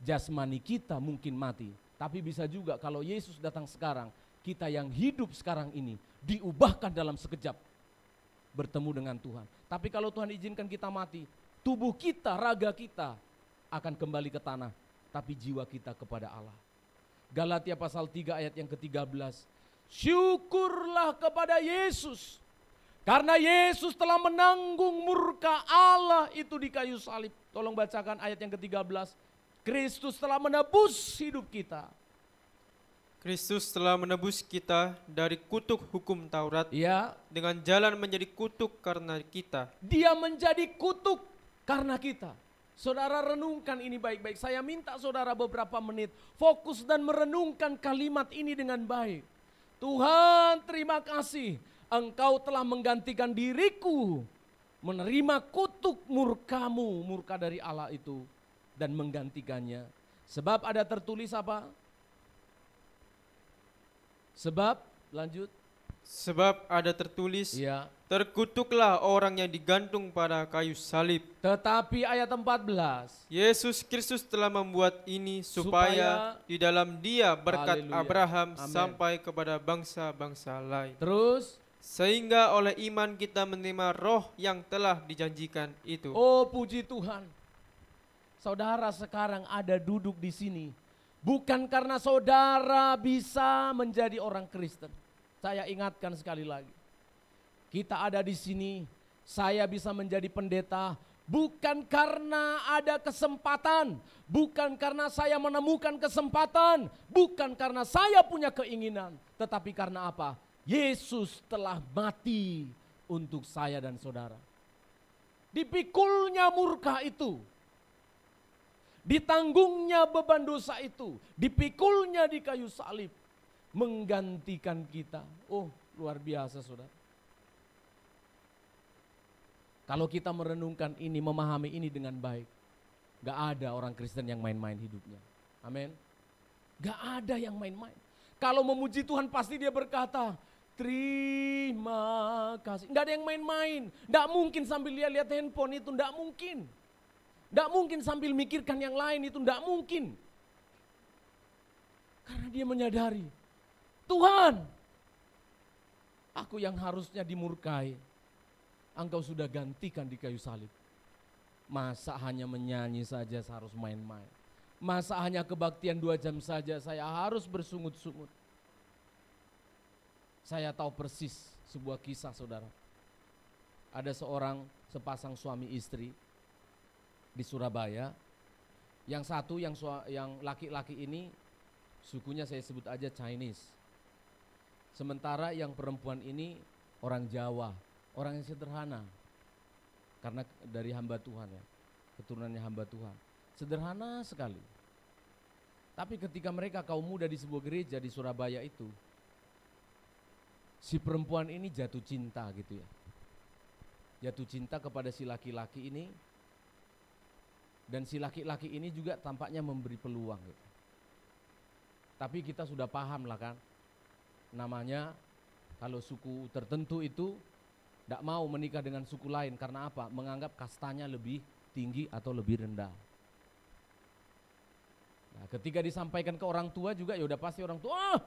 Jasmani kita mungkin mati, tapi bisa juga kalau Yesus datang sekarang, kita yang hidup sekarang ini diubahkan dalam sekejap bertemu dengan Tuhan. Tapi kalau Tuhan izinkan kita mati, tubuh kita, raga kita akan kembali ke tanah, tapi jiwa kita kepada Allah. Galatia pasal 3 ayat yang ke-13. Syukurlah kepada Yesus, karena Yesus telah menanggung murka Allah itu di kayu salib. Tolong bacakan ayat yang ke-13. Kristus telah menebus hidup kita. Kristus telah menebus kita dari kutuk hukum Taurat Ya, dengan jalan menjadi kutuk karena kita. Dia menjadi kutuk karena kita. Saudara renungkan ini baik-baik. Saya minta saudara beberapa menit fokus dan merenungkan kalimat ini dengan baik. Tuhan, terima kasih Engkau telah menggantikan diriku menerima kutuk murka-Mu, murka dari Allah itu, dan menggantikannya. Sebab ada tertulis apa? Sebab, lanjut. Sebab ada tertulis, Ya. terkutuklah orang yang digantung pada kayu salib. Tetapi ayat 14. Yesus Kristus telah membuat ini supaya di dalam Dia berkat Haleluya. Abraham Amen. sampai kepada bangsa-bangsa lain. Terus, Sehingga oleh iman kita menerima roh yang telah dijanjikan itu. oh puji Tuhan. Saudara sekarang ada duduk di sini bukan karena saudara bisa menjadi orang Kristen. Saya ingatkan sekali lagi. Kita ada di sini, saya bisa menjadi pendeta bukan karena ada kesempatan, bukan karena saya menemukan kesempatan, bukan karena saya punya keinginan, tetapi karena apa? Yesus telah mati untuk saya dan saudara. Dipikulnya murka itu, ditanggungnya beban dosa itu, dipikulnya di kayu salib, menggantikan kita. Oh, luar biasa saudara. Kalau kita merenungkan ini, memahami ini dengan baik, gak ada orang Kristen yang main-main hidupnya. Amin. Gak ada yang main-main. Kalau memuji Tuhan pasti dia berkata, terima kasih. Gak ada yang main-main. Gak mungkin sambil lihat handphone itu, gak mungkin. Gak mungkin sambil mikirkan yang lain itu, gak mungkin. Karena dia menyadari, Tuhan, aku yang harusnya dimurkai, Engkau sudah gantikan di kayu salib. Masa hanya menyanyi saja saya harus main-main? Masa hanya kebaktian 2 jam saja saya harus bersungut-sungut? Saya tahu persis sebuah kisah, saudara. Ada sepasang suami istri di Surabaya. Yang satu yang laki-laki ini sukunya saya sebut aja Chinese. Sementara yang perempuan ini orang Jawa, orang yang sederhana. Karena dari hamba Tuhan ya, keturunannya hamba Tuhan. Sederhana sekali. Tapi ketika mereka kaum muda di sebuah gereja di Surabaya itu, si perempuan ini jatuh cinta gitu ya. Jatuh cinta kepada si laki-laki ini. Dan si laki-laki ini juga tampaknya memberi peluang gitu. Tapi kita sudah paham lah kan, namanya kalau suku tertentu itu tidak mau menikah dengan suku lain karena apa? Menganggap kastanya lebih tinggi atau lebih rendah. Nah, ketika disampaikan ke orang tua juga ya udah pasti orang tua,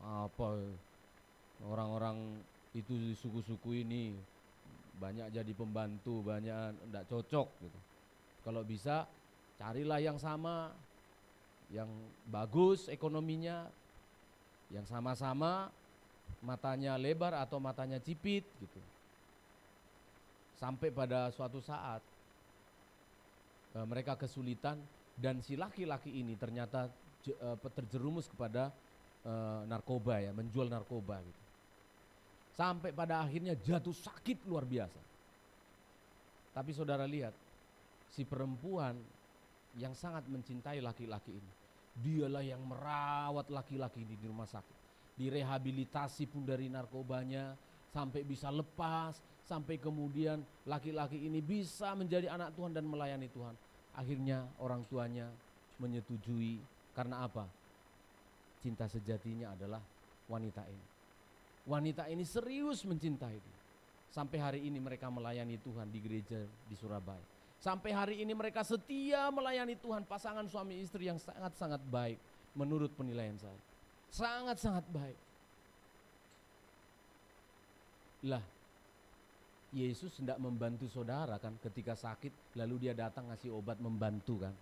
apa orang-orang itu di suku-suku ini banyak jadi pembantu, banyak tidak cocok gitu. Kalau bisa carilah yang sama, yang bagus ekonominya, yang sama-sama matanya lebar atau matanya cipit gitu. Sampai pada suatu saat mereka kesulitan dan si laki-laki ini ternyata terjerumus kepada narkoba ya, menjual narkoba gitu. Sampai pada akhirnya jatuh sakit luar biasa. Tapi saudara lihat, si perempuan yang sangat mencintai laki-laki ini, dialah yang merawat laki-laki ini di rumah sakit. Direhabilitasi pun dari narkobanya sampai bisa lepas, sampai kemudian laki-laki ini bisa menjadi anak Tuhan dan melayani Tuhan. Akhirnya orang tuanya menyetujui karena apa? Cinta sejatinya adalah wanita ini. Wanita ini serius mencintai dia. Sampai hari ini mereka melayani Tuhan di gereja di Surabaya. Sampai hari ini mereka setia melayani Tuhan, pasangan suami istri yang sangat-sangat baik menurut penilaian saya. Sangat-sangat baik. Lah, Yesus hendak membantu saudara kan ketika sakit, lalu dia datang ngasih obat membantu kan.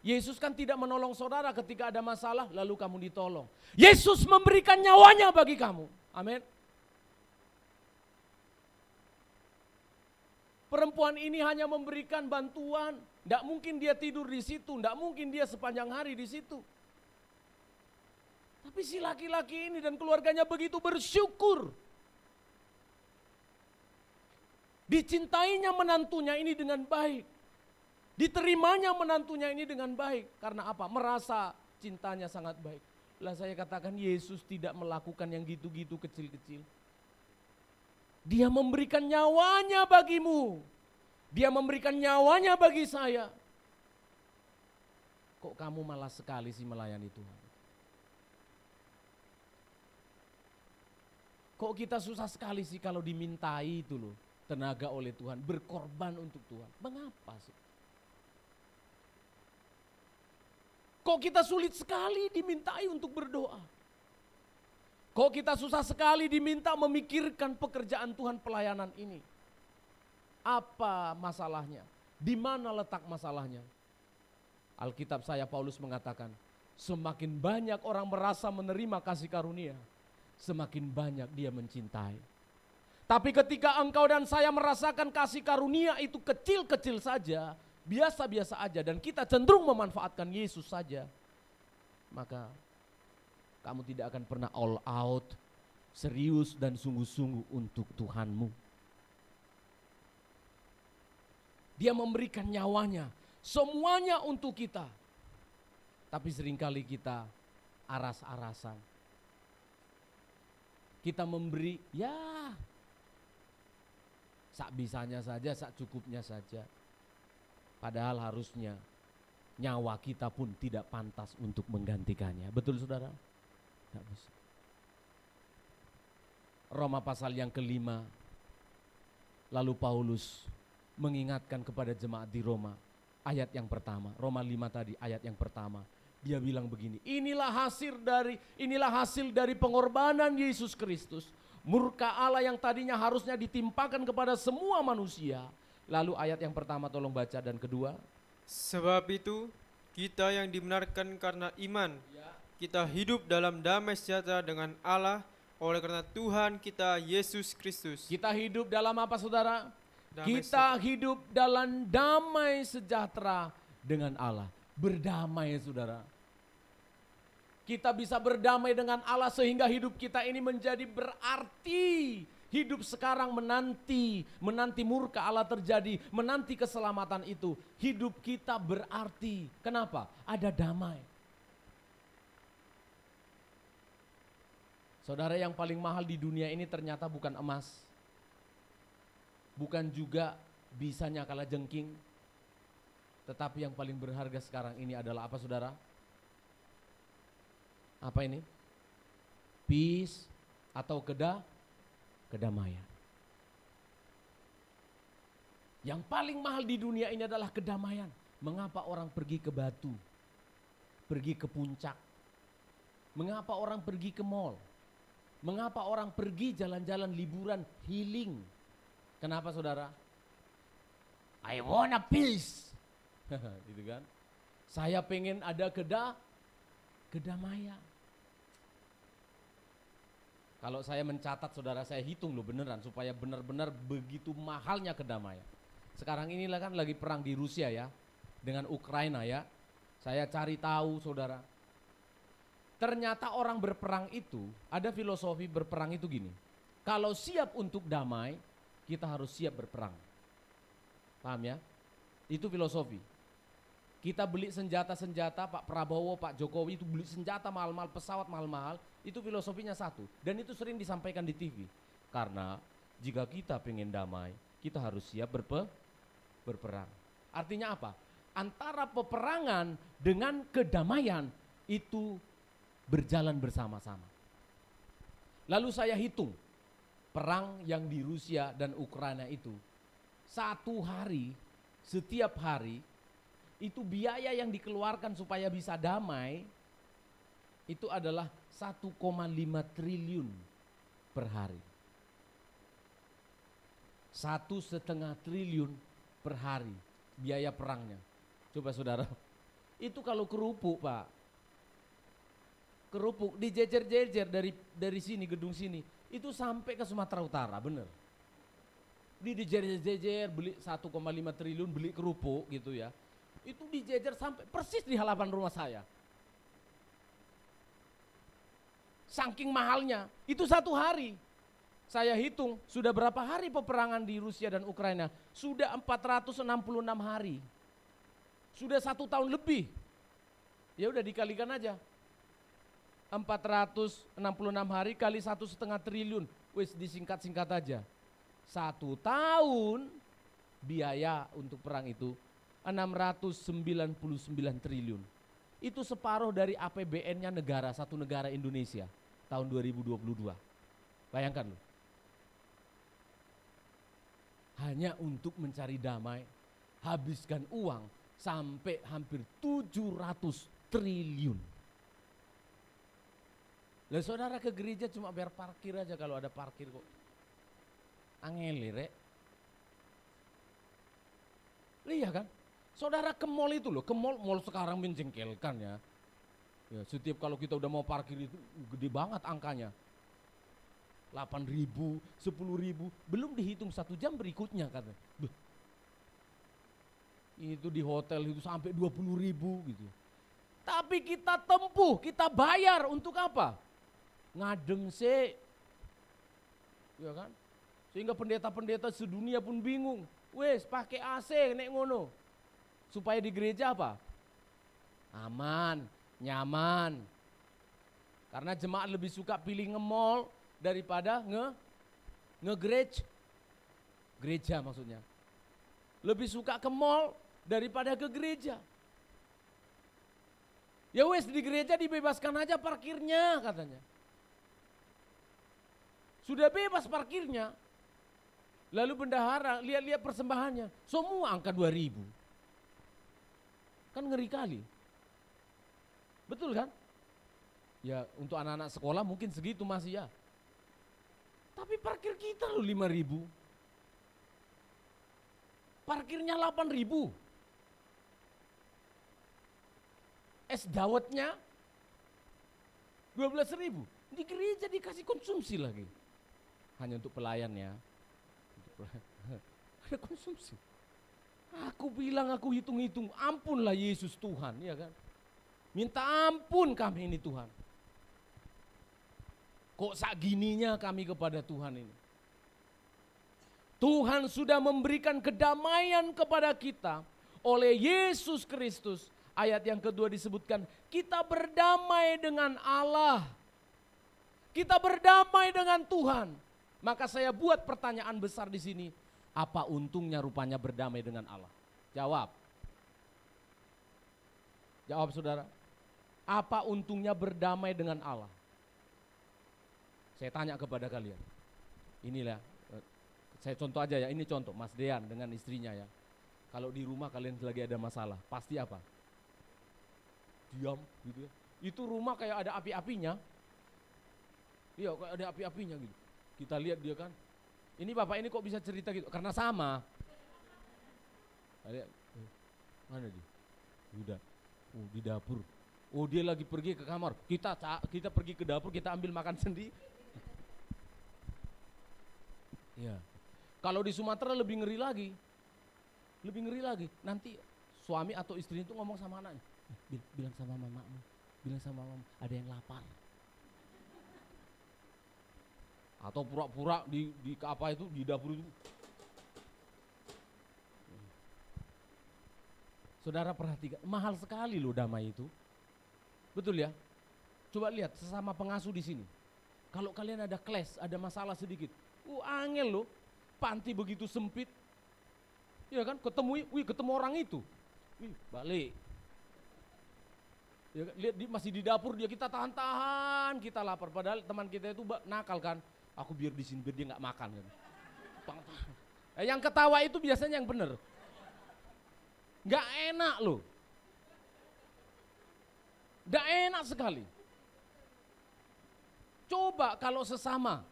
Yesus kan tidak menolong saudara ketika ada masalah lalu kamu ditolong. Yesus memberikan nyawanya bagi kamu. Amin. Perempuan ini hanya memberikan bantuan, tidak mungkin dia tidur di situ, tidak mungkin dia sepanjang hari di situ. Tapi si laki-laki ini dan keluarganya begitu bersyukur. Dicintainya menantunya ini dengan baik. Diterimanya menantunya ini dengan baik. Karena apa? Merasa cintanya sangat baik. Lah saya katakan Yesus tidak melakukan yang gitu-gitu kecil-kecil. Dia memberikan nyawanya bagimu. Dia memberikan nyawanya bagi saya. Kok kamu malas sekali sih melayani Tuhan? Kok kita susah sekali sih kalau dimintai itu loh, tenaga oleh Tuhan, berkorban untuk Tuhan. Mengapa sih? Kok kita sulit sekali dimintai untuk berdoa? Kok kita susah sekali diminta memikirkan pekerjaan Tuhan pelayanan ini? Apa masalahnya? Di mana letak masalahnya? Alkitab saya Paulus mengatakan, semakin banyak orang merasa menerima kasih karunia, semakin banyak dia mencintai. Tapi ketika engkau dan saya merasakan kasih karunia itu kecil-kecil saja, biasa-biasa aja, dan kita cenderung memanfaatkan Yesus saja, maka kamu tidak akan pernah all out, serius dan sungguh-sungguh untuk Tuhanmu. Dia memberikan nyawanya, semuanya untuk kita. Tapi seringkali kita aras-arasan. Kita memberi, ya sak bisanya saja, sak cukupnya saja. Padahal harusnya nyawa kita pun tidak pantas untuk menggantikannya. Betul saudara? Tidak bisa. Roma pasal yang kelima, lalu Paulus mengingatkan kepada jemaat di Roma, ayat yang pertama, Roma 5 tadi ayat yang pertama. Dia bilang begini, inilah hasil dari pengorbanan Yesus Kristus. Murka Allah yang tadinya harusnya ditimpakan kepada semua manusia. Lalu ayat yang pertama tolong baca dan kedua. Sebab itu kita yang dibenarkan karena iman, kita hidup dalam damai sejahtera dengan Allah oleh karena Tuhan kita Yesus Kristus. Kita hidup dalam apa saudara? Damai Kita hidup dalam damai sejahtera dengan Allah. Berdamai saudara. Kita bisa berdamai dengan Allah sehingga hidup kita ini menjadi berarti. Hidup sekarang menanti murka Allah terjadi, menanti keselamatan itu. Hidup kita berarti. Kenapa? Ada damai. Saudara, yang paling mahal di dunia ini ternyata bukan emas. Bukan juga bisanya kalajengking. Tetapi yang paling berharga sekarang ini adalah apa saudara? Apa ini? Peace atau kedamaian. Yang paling mahal di dunia ini adalah kedamaian. Mengapa orang pergi ke Batu? Pergi ke puncak? Mengapa orang pergi ke mall? Mengapa orang pergi jalan-jalan liburan healing? Kenapa saudara? I wanna peace. Gitu kan? Saya pengen ada kedamaian. Kalau saya mencatat saudara, saya hitung loh beneran supaya benar-benar begitu mahalnya kedamaian. Sekarang inilah kan lagi perang di Rusia ya, dengan Ukraina ya. Saya cari tahu saudara. Ternyata orang berperang itu, ada filosofi berperang itu gini. Kalau siap untuk damai, kita harus siap berperang. Paham ya? Itu filosofi. Kita beli senjata-senjata, Pak Prabowo, Pak Jokowi itu beli senjata mahal-mahal, pesawat mahal-mahal, itu filosofinya satu. Dan itu sering disampaikan di TV. Karena jika kita pengen damai, kita harus siap berperang. Artinya apa? Antara peperangan dengan kedamaian itu berjalan bersama-sama. Lalu saya hitung, perang yang di Rusia dan Ukraina itu, satu hari, setiap hari, itu biaya yang dikeluarkan supaya bisa damai itu adalah 1,5 triliun per hari. 1,5 triliun per hari biaya perangnya. Coba saudara, itu kalau kerupuk Pak, kerupuk dijejer-jejer dari sini, gedung sini, itu sampai ke Sumatera Utara, bener. Dijejer-jejer beli 1,5 triliun beli kerupuk gitu ya. Itu dijejer sampai persis di halaman rumah saya. Saking mahalnya, itu satu hari. Saya hitung sudah berapa hari peperangan di Rusia dan Ukraina? Sudah 466 hari. Sudah 1 tahun lebih. Ya udah dikalikan aja. 466 hari kali 1,5 triliun. Wis disingkat-singkat aja. 1 tahun biaya untuk perang itu 699 triliun. Itu separuh dari APBN-nya satu negara Indonesia tahun 2022. Bayangkan loh. Hanya untuk mencari damai, habiskan uang sampai hampir 700 triliun. Lah saudara ke gereja cuma bayar parkir aja kalau ada parkir kok. Angel rek. Iya kan? Saudara ke mall itu loh, ke mall sekarang menjengkelkan ya. Ya, setiap kalau kita udah mau parkir itu gede banget angkanya. 8.000, 10.000, belum dihitung 1 jam berikutnya katanya. Itu di hotel itu sampai 20.000 gitu. Tapi kita tempuh, kita bayar untuk apa? Ngadem sih. Ya kan? Sehingga pendeta-pendeta sedunia pun bingung. Wes pakai AC nek ngono. Supaya di gereja apa? Aman, nyaman. Karena jemaat lebih suka pilih nge-mall daripada gereja maksudnya. Lebih suka ke mall daripada ke gereja. Ya wes di gereja dibebaskan aja parkirnya katanya. Sudah bebas parkirnya. Lalu bendahara lihat-lihat persembahannya. Semua angka 2.000. Kan ngeri kali. Betul kan? Ya untuk anak-anak sekolah mungkin segitu masih ya. Tapi parkir kita loh 5.000. Parkirnya 8.000. Es dawetnya 12.000. Di gereja dikasih konsumsi lagi. Hanya untuk pelayan ya. Ada konsumsi. Aku bilang, aku hitung-hitung, ampunlah Yesus Tuhan, ya kan? Minta ampun kami ini Tuhan. Kok segininya kami kepada Tuhan ini? Tuhan sudah memberikan kedamaian kepada kita oleh Yesus Kristus. Ayat yang kedua disebutkan, kita berdamai dengan Allah. Kita berdamai dengan Tuhan. Maka saya buat pertanyaan besar di sini. Apa untungnya rupanya berdamai dengan Allah? Jawab. Jawab saudara. Apa untungnya berdamai dengan Allah? Saya tanya kepada kalian. Inilah, saya contoh aja ya, ini contoh Mas Dean dengan istrinya ya. Kalau di rumah kalian lagi ada masalah, pasti apa? Diam gitu ya. Itu rumah kayak ada api-apinya. Iya, kayak ada api-apinya gitu. Kita lihat dia kan, ini bapak ini kok bisa cerita gitu? Karena sama. Lihat, mana dia? Udah, di dapur. Oh dia lagi pergi ke kamar. Kita pergi ke dapur, kita ambil makan sendiri. Ya. Kalau di Sumatera lebih ngeri lagi. Lebih ngeri lagi. Nanti suami atau istri itu ngomong sama anaknya, bilang sama mamamu, bilang sama mamamu, ada yang lapar. Atau pura-pura di apa itu, di dapur itu. Saudara perhatikan, mahal sekali loh damai itu. Betul ya? Coba lihat sesama pengasuh di sini. Kalau kalian ada clash, ada masalah sedikit, angel loh. Panti begitu sempit. Ya kan? Ketemu orang itu. Balik. Ya, lihat masih di dapur dia, kita tahan-tahan, kita lapar. Padahal teman kita itu nakal kan. Aku biar di sini biar dia nggak makan kan. Yang ketawa itu biasanya yang benar. Nggak enak loh. Nggak enak sekali. Coba kalau sesama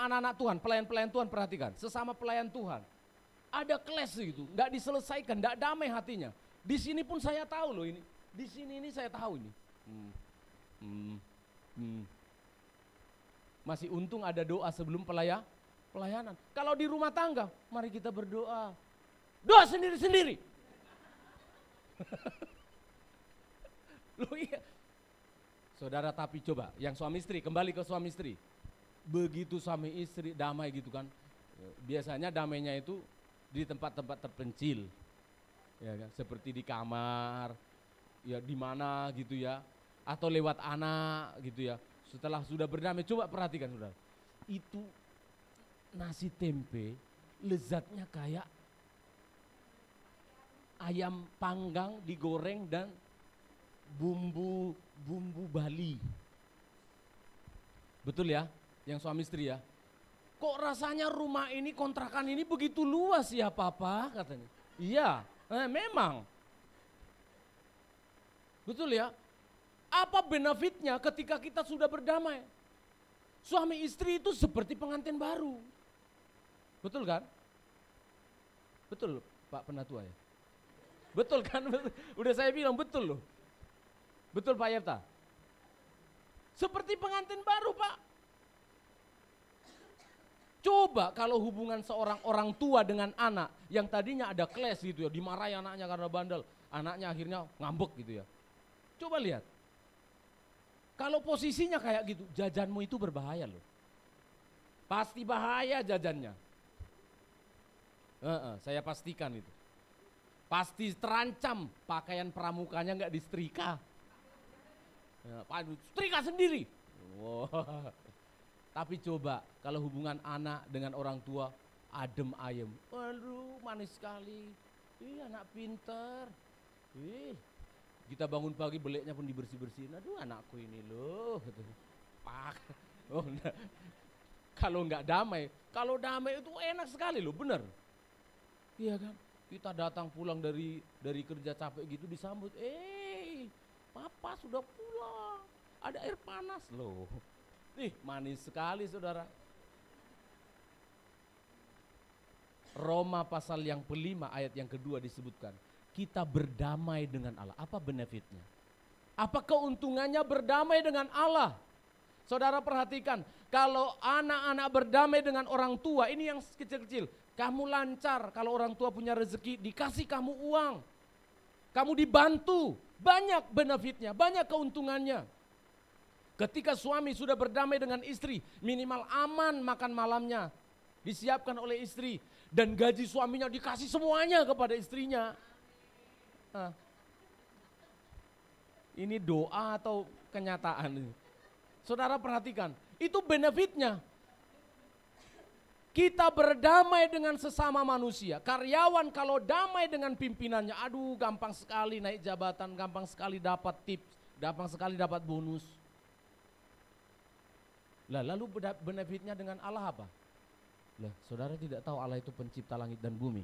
anak-anak Tuhan, pelayan-pelayan Tuhan, perhatikan, sesama pelayan Tuhan, ada clash gitu, nggak diselesaikan, nggak damai hatinya. Di sini pun saya tahu loh ini, di sini ini saya tahu ini. Masih untung ada doa sebelum pelayanan. Kalau di rumah tangga, mari kita berdoa. Doa sendiri-sendiri. Loh iya. Saudara, tapi coba yang suami istri, kembali ke suami istri. Begitu suami istri damai gitu kan. Biasanya damainya itu di tempat-tempat terpencil. Ya kan? Seperti di kamar, ya di mana gitu ya. Atau lewat anak gitu ya. Setelah sudah berdamai, coba perhatikan saudara. Itu nasi tempe lezatnya kayak ayam panggang digoreng dan bumbu Bali. Betul ya, yang suami istri ya. Kok rasanya rumah ini, kontrakan ini begitu luas ya papa katanya. Iya, memang. Betul ya. Apa benefitnya ketika kita sudah berdamai? Suami istri itu seperti pengantin baru. Betul kan? Betul Pak Penatua ya? Betul kan? Udah saya bilang betul loh. Betul Pak Yefta? Seperti pengantin baru Pak. Coba kalau hubungan seorang orang tua dengan anak yang tadinya ada clash gitu ya, dimarahi anaknya karena bandel, anaknya akhirnya ngambek gitu ya. Coba lihat. Kalau posisinya kayak gitu, jajanmu itu berbahaya loh. Pasti bahaya jajannya. Saya pastikan itu. Pasti terancam pakaian pramukanya nggak disetrika. Setrika sendiri. Wow. Tapi coba kalau hubungan anak dengan orang tua adem ayem. Aduh manis sekali. Anak pinter. Kita bangun pagi beleknya pun dibersih-bersihin. Aduh anakku ini loh. Oh, nah. Kalau nggak damai, kalau damai itu enak sekali loh, bener. Iya kan? Kita datang pulang dari kerja capek gitu disambut. Papa sudah pulang, ada air panas loh. Nih manis sekali saudara. Roma pasal yang kelima ayat yang kedua disebutkan, kita berdamai dengan Allah. Apa benefitnya? Apa keuntungannya berdamai dengan Allah? Saudara perhatikan, kalau anak-anak berdamai dengan orang tua, ini yang kecil-kecil, kamu lancar. Kalau orang tua punya rezeki, dikasih kamu uang. Kamu dibantu, banyak benefitnya, banyak keuntungannya. Ketika suami sudah berdamai dengan istri, minimal aman makan malamnya, disiapkan oleh istri. Dan gaji suaminya dikasih semuanya kepada istrinya. Nah, ini doa atau kenyataan? Saudara perhatikan, itu benefitnya. Kita berdamai dengan sesama manusia. Karyawan kalau damai dengan pimpinannya, aduh gampang sekali naik jabatan, gampang sekali dapat tips, gampang sekali dapat bonus. Lah, lalu benefitnya dengan Allah apa? Lah, saudara tidak tahu Allah itu pencipta langit dan bumi.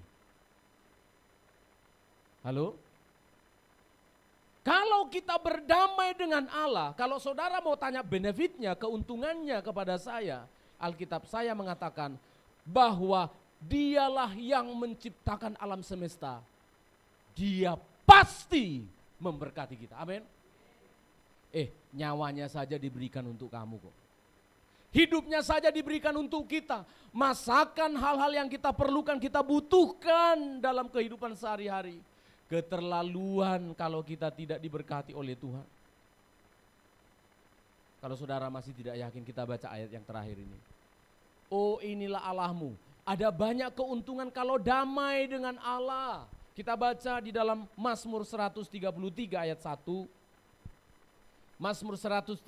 Halo? Kalau kita berdamai dengan Allah, kalau saudara mau tanya benefitnya, keuntungannya kepada saya, Alkitab saya mengatakan bahwa dialah yang menciptakan alam semesta. Dia pasti memberkati kita. Amin. Nyawanya saja diberikan untuk kamu kok. Hidupnya saja diberikan untuk kita. Masakan hal-hal yang kita perlukan, kita butuhkan dalam kehidupan sehari-hari. Keterlaluan kalau kita tidak diberkati oleh Tuhan. Kalau saudara masih tidak yakin, kita baca ayat yang terakhir ini. Oh, inilah Allahmu. Ada banyak keuntungan kalau damai dengan Allah. Kita baca di dalam Mazmur 133 ayat 1. Mazmur 133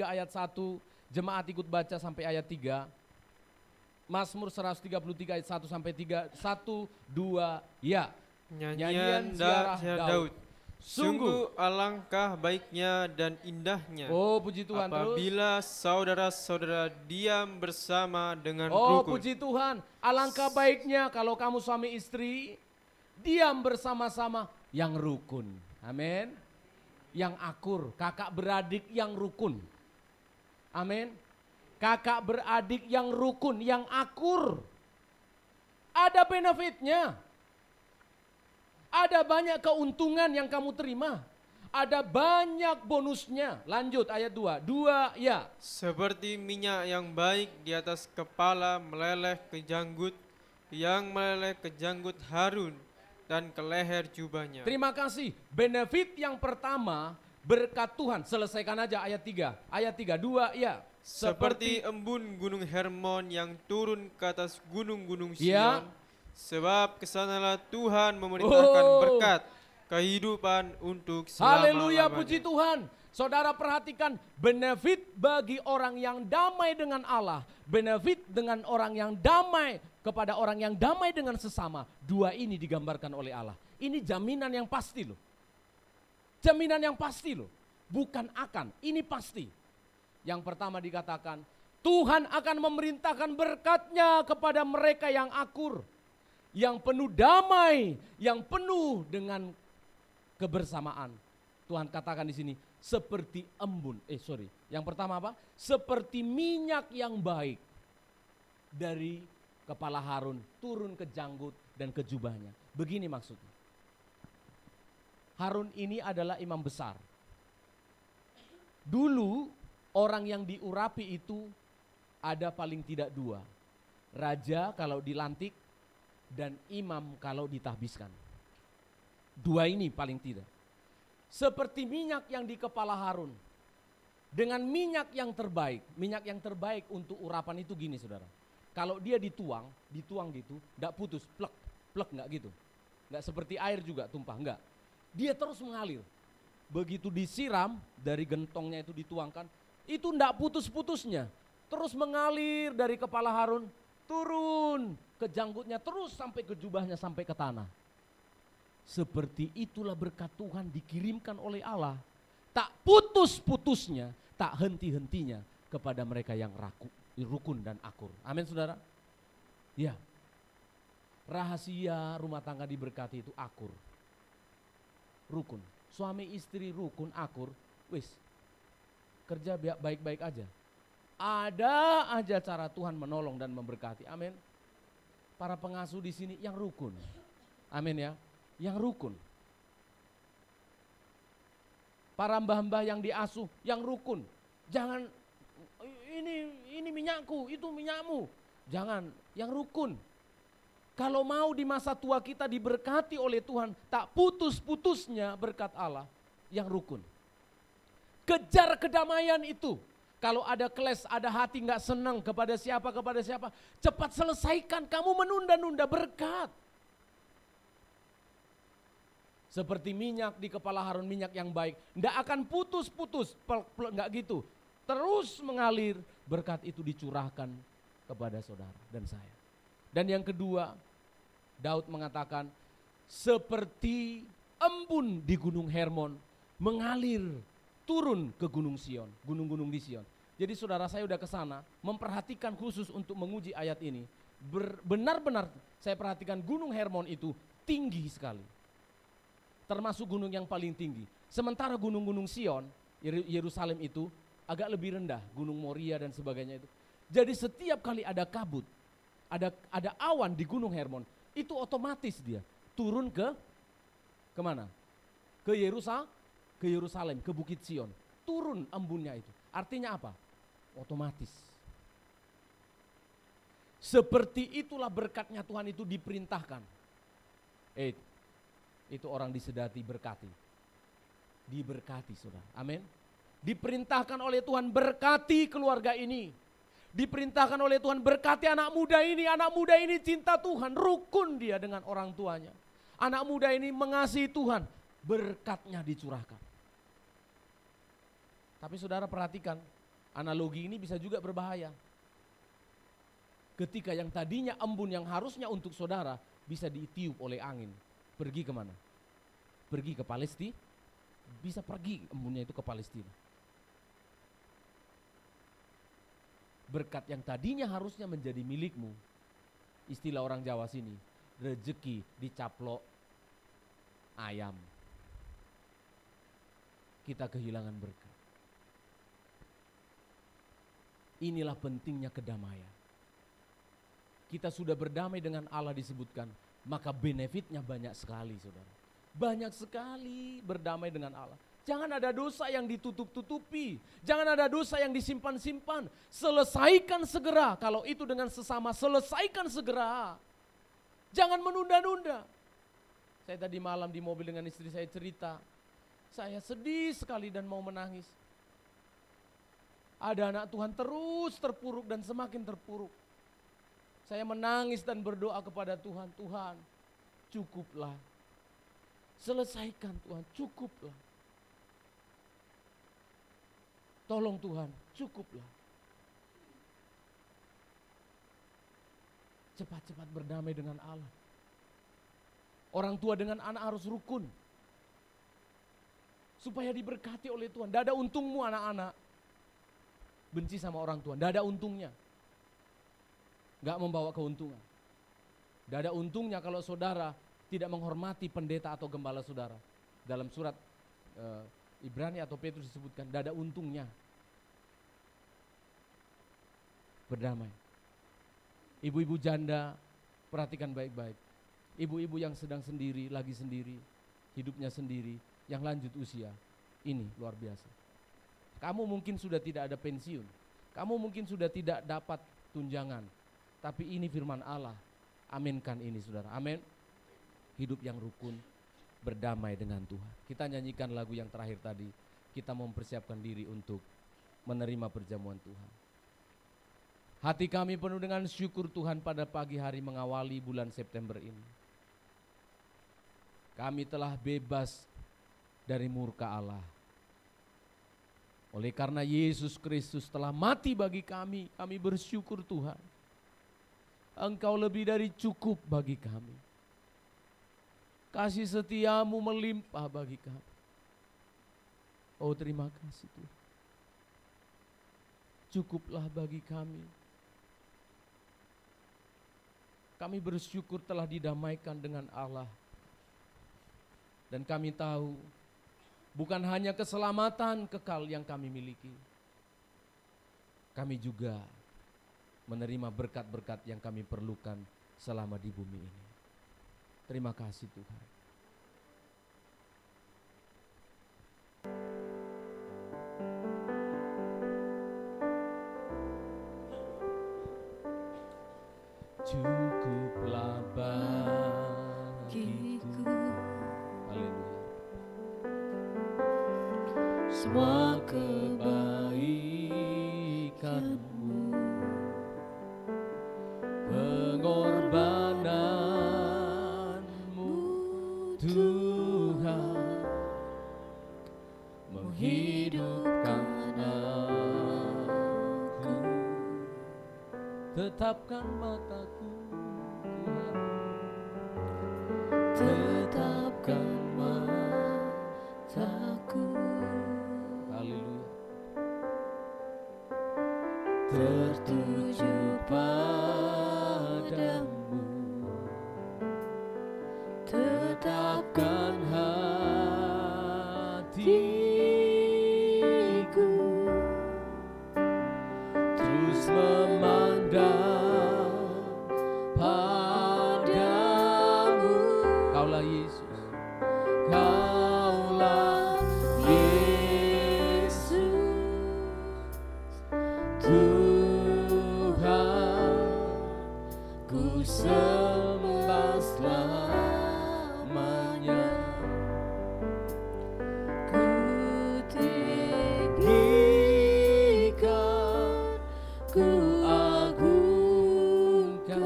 ayat 1. Jemaat ikut baca sampai ayat 3. Mazmur 133 ayat 1 sampai 3. 1, 2, ya. Nyanyian ziarah Daud. Sungguh alangkah baiknya dan indahnya. Oh, puji Tuhan. Apabila saudara-saudara diam bersama dengan rukun. Oh, rukun. puji Tuhan. Alangkah baiknya kalau kamu suami istri diam bersama-sama yang rukun. Amin. Yang akur, kakak beradik yang rukun. Amin. Kakak beradik yang rukun, yang akur. Ada benefitnya. Ada banyak keuntungan yang kamu terima. Ada banyak bonusnya. Lanjut ayat 2. 2, ya. Seperti minyak yang baik di atas kepala meleleh ke janggut, yang meleleh ke janggut Harun dan ke leher jubahnya. Terima kasih. Benefit yang pertama, berkat Tuhan. Selesaikan aja ayat 3. Ayat 3, 2, ya. Seperti embun gunung Hermon yang turun ke atas gunung-gunung Sion. Ya. Sebab kesanalah Tuhan memerintahkan berkat kehidupan untuk selama-lamanya. Haleluya, puji Tuhan. Saudara perhatikan, benefit bagi orang yang damai dengan Allah, benefit dengan orang yang damai kepada orang yang damai dengan sesama. Dua ini digambarkan oleh Allah. Ini jaminan yang pasti loh. Jaminan yang pasti loh. Bukan akan, ini pasti. Yang pertama dikatakan, Tuhan akan memerintahkan berkat-Nya kepada mereka yang akur, yang penuh damai, yang penuh dengan kebersamaan. Tuhan katakan di sini seperti embun. Yang pertama apa? Seperti minyak yang baik dari kepala Harun turun ke janggut dan ke jubahnya. Begini maksudnya. Harun ini adalah imam besar. Dulu orang yang diurapi itu ada paling tidak dua. Raja kalau dilantik dan imam kalau ditahbiskan. Dua ini paling tidak. Seperti minyak yang di kepala Harun. Dengan minyak yang terbaik. Minyak yang terbaik untuk urapan itu gini saudara. Kalau dia dituang gitu, enggak putus, plek enggak gitu. Enggak seperti air juga tumpah, enggak. Dia terus mengalir. Begitu disiram, dari gentongnya itu dituangkan, itu enggak putus-putusnya. Terus mengalir dari kepala Harun, turun ke janggutnya, terus sampai ke jubahnya, sampai ke tanah. Seperti itulah berkat Tuhan dikirimkan oleh Allah. Tak putus-putusnya, tak henti-hentinya kepada mereka yang rukun dan akur. Amin saudara? Ya. Rahasia rumah tangga diberkati itu akur. Rukun. suami istri rukun akur, wis kerja baik-baik aja. Ada aja cara Tuhan menolong dan memberkati. Amin. Para pengasuh di sini yang rukun. Amin ya. Yang rukun. Para mbah-mbah yang diasuh yang rukun. Jangan ini minyakku, itu minyakmu. Jangan, yang rukun. Kalau mau di masa tua kita diberkati oleh Tuhan, tak putus-putusnya berkat Allah, yang rukun. Kejar kedamaian itu. Kalau ada keles, ada hati nggak senang kepada siapa, cepat selesaikan. Kamu menunda-nunda berkat. Seperti minyak di kepala Harun, minyak yang baik. Nggak akan putus-putus, nggak gitu. Terus mengalir, berkat itu dicurahkan kepada saudara dan saya. Dan yang kedua, Daud mengatakan, seperti embun di Gunung Hermon mengalir turun ke Gunung Sion, gunung-gunung di Sion. Jadi saudara saya udah ke sana, memperhatikan khusus untuk menguji ayat ini. Benar-benar saya perhatikan Gunung Hermon itu tinggi sekali. Termasuk gunung yang paling tinggi. Sementara gunung-gunung Sion, Yerusalem itu agak lebih rendah, Gunung Moria dan sebagainya itu. Jadi setiap kali ada kabut, ada awan di Gunung Hermon, itu otomatis dia turun ke mana? Ke Yerusalem, ke Bukit Sion. Turun embunnya itu. Artinya apa? Otomatis. Seperti itulah berkatnya Tuhan itu diperintahkan. Itu orang disedati berkati. Diberkati saudara. Amin. Diperintahkan oleh Tuhan berkati keluarga ini. Diperintahkan oleh Tuhan berkati anak muda ini. Anak muda ini cinta Tuhan, rukun dia dengan orang tuanya. Anak muda ini mengasihi Tuhan, berkatnya dicurahkan. Tapi saudara perhatikan, analogi ini bisa juga berbahaya. Ketika yang tadinya embun yang harusnya untuk saudara bisa ditiup oleh angin. Pergi kemana? Pergi ke Palestina. Bisa pergi embunnya itu ke Palestina. Berkat yang tadinya harusnya menjadi milikmu, istilah orang Jawa sini, rezeki dicaplok ayam. Kita kehilangan berkat. Inilah pentingnya kedamaian. Kita sudah berdamai dengan Allah disebutkan, maka benefitnya banyak sekali saudara. Banyak sekali berdamai dengan Allah. Jangan ada dosa yang ditutup-tutupi. Jangan ada dosa yang disimpan-simpan. Selesaikan segera. Kalau itu dengan sesama, selesaikan segera. Jangan menunda-nunda. Saya tadi malam di mobil dengan istri saya cerita. Saya sedih sekali dan mau menangis. Ada anak Tuhan terus terpuruk dan semakin terpuruk. Saya menangis dan berdoa kepada Tuhan. Tuhan, cukuplah. Selesaikan Tuhan, cukuplah. Tolong Tuhan, cukuplah. Cepat-cepat berdamai dengan Allah. Orang tua dengan anak harus rukun. Supaya diberkati oleh Tuhan. Tidak ada untungmu anak-anak. Benci sama orang tua, tidak ada untungnya. Gak membawa keuntungan. Tidak ada untungnya kalau saudara tidak menghormati pendeta atau gembala saudara. Dalam surat Ibrani atau Petrus disebutkan, tidak ada untungnya. Berdamai. Ibu-ibu janda, perhatikan baik-baik. Ibu-ibu yang sedang sendiri, lagi sendiri, hidupnya sendiri, yang lanjut usia, ini luar biasa. Kamu mungkin sudah tidak ada pensiun, kamu mungkin sudah tidak dapat tunjangan, tapi ini firman Allah. Aminkan ini saudara, amin. Hidup yang rukun, berdamai dengan Tuhan. Kita nyanyikan lagu yang terakhir tadi. Kita mempersiapkan diri untuk menerima perjamuan Tuhan. Hati kami penuh dengan syukur Tuhan pada pagi hari mengawali bulan September ini. Kami telah bebas dari murka Allah. Oleh karena Yesus Kristus telah mati bagi kami bersyukur Tuhan. Engkau lebih dari cukup bagi kami. Kasih setiamu melimpah bagi kami. Oh terima kasih Tuhan. Cukuplah bagi kami. Kami bersyukur telah didamaikan dengan Allah. Dan kami tahu bukan hanya keselamatan kekal yang kami miliki, kami juga menerima berkat-berkat yang kami perlukan selama di bumi ini. Terima kasih Tuhan. Cukuplah bagiku. Haleluya. Semua kebaikan-Mu, pengorbanan-Mu Tuhan, menghidupkan aku. Tetapkan mataku Tuhan, tetapkan mataku. Haleluya. Tertuju padamu, tetapkan hatiku, terus memandang padamu. Kaulah Yesus, Kaulah Yesus, Tuhan, ku sembah selamanya. Ku tinggikan, ku agungkan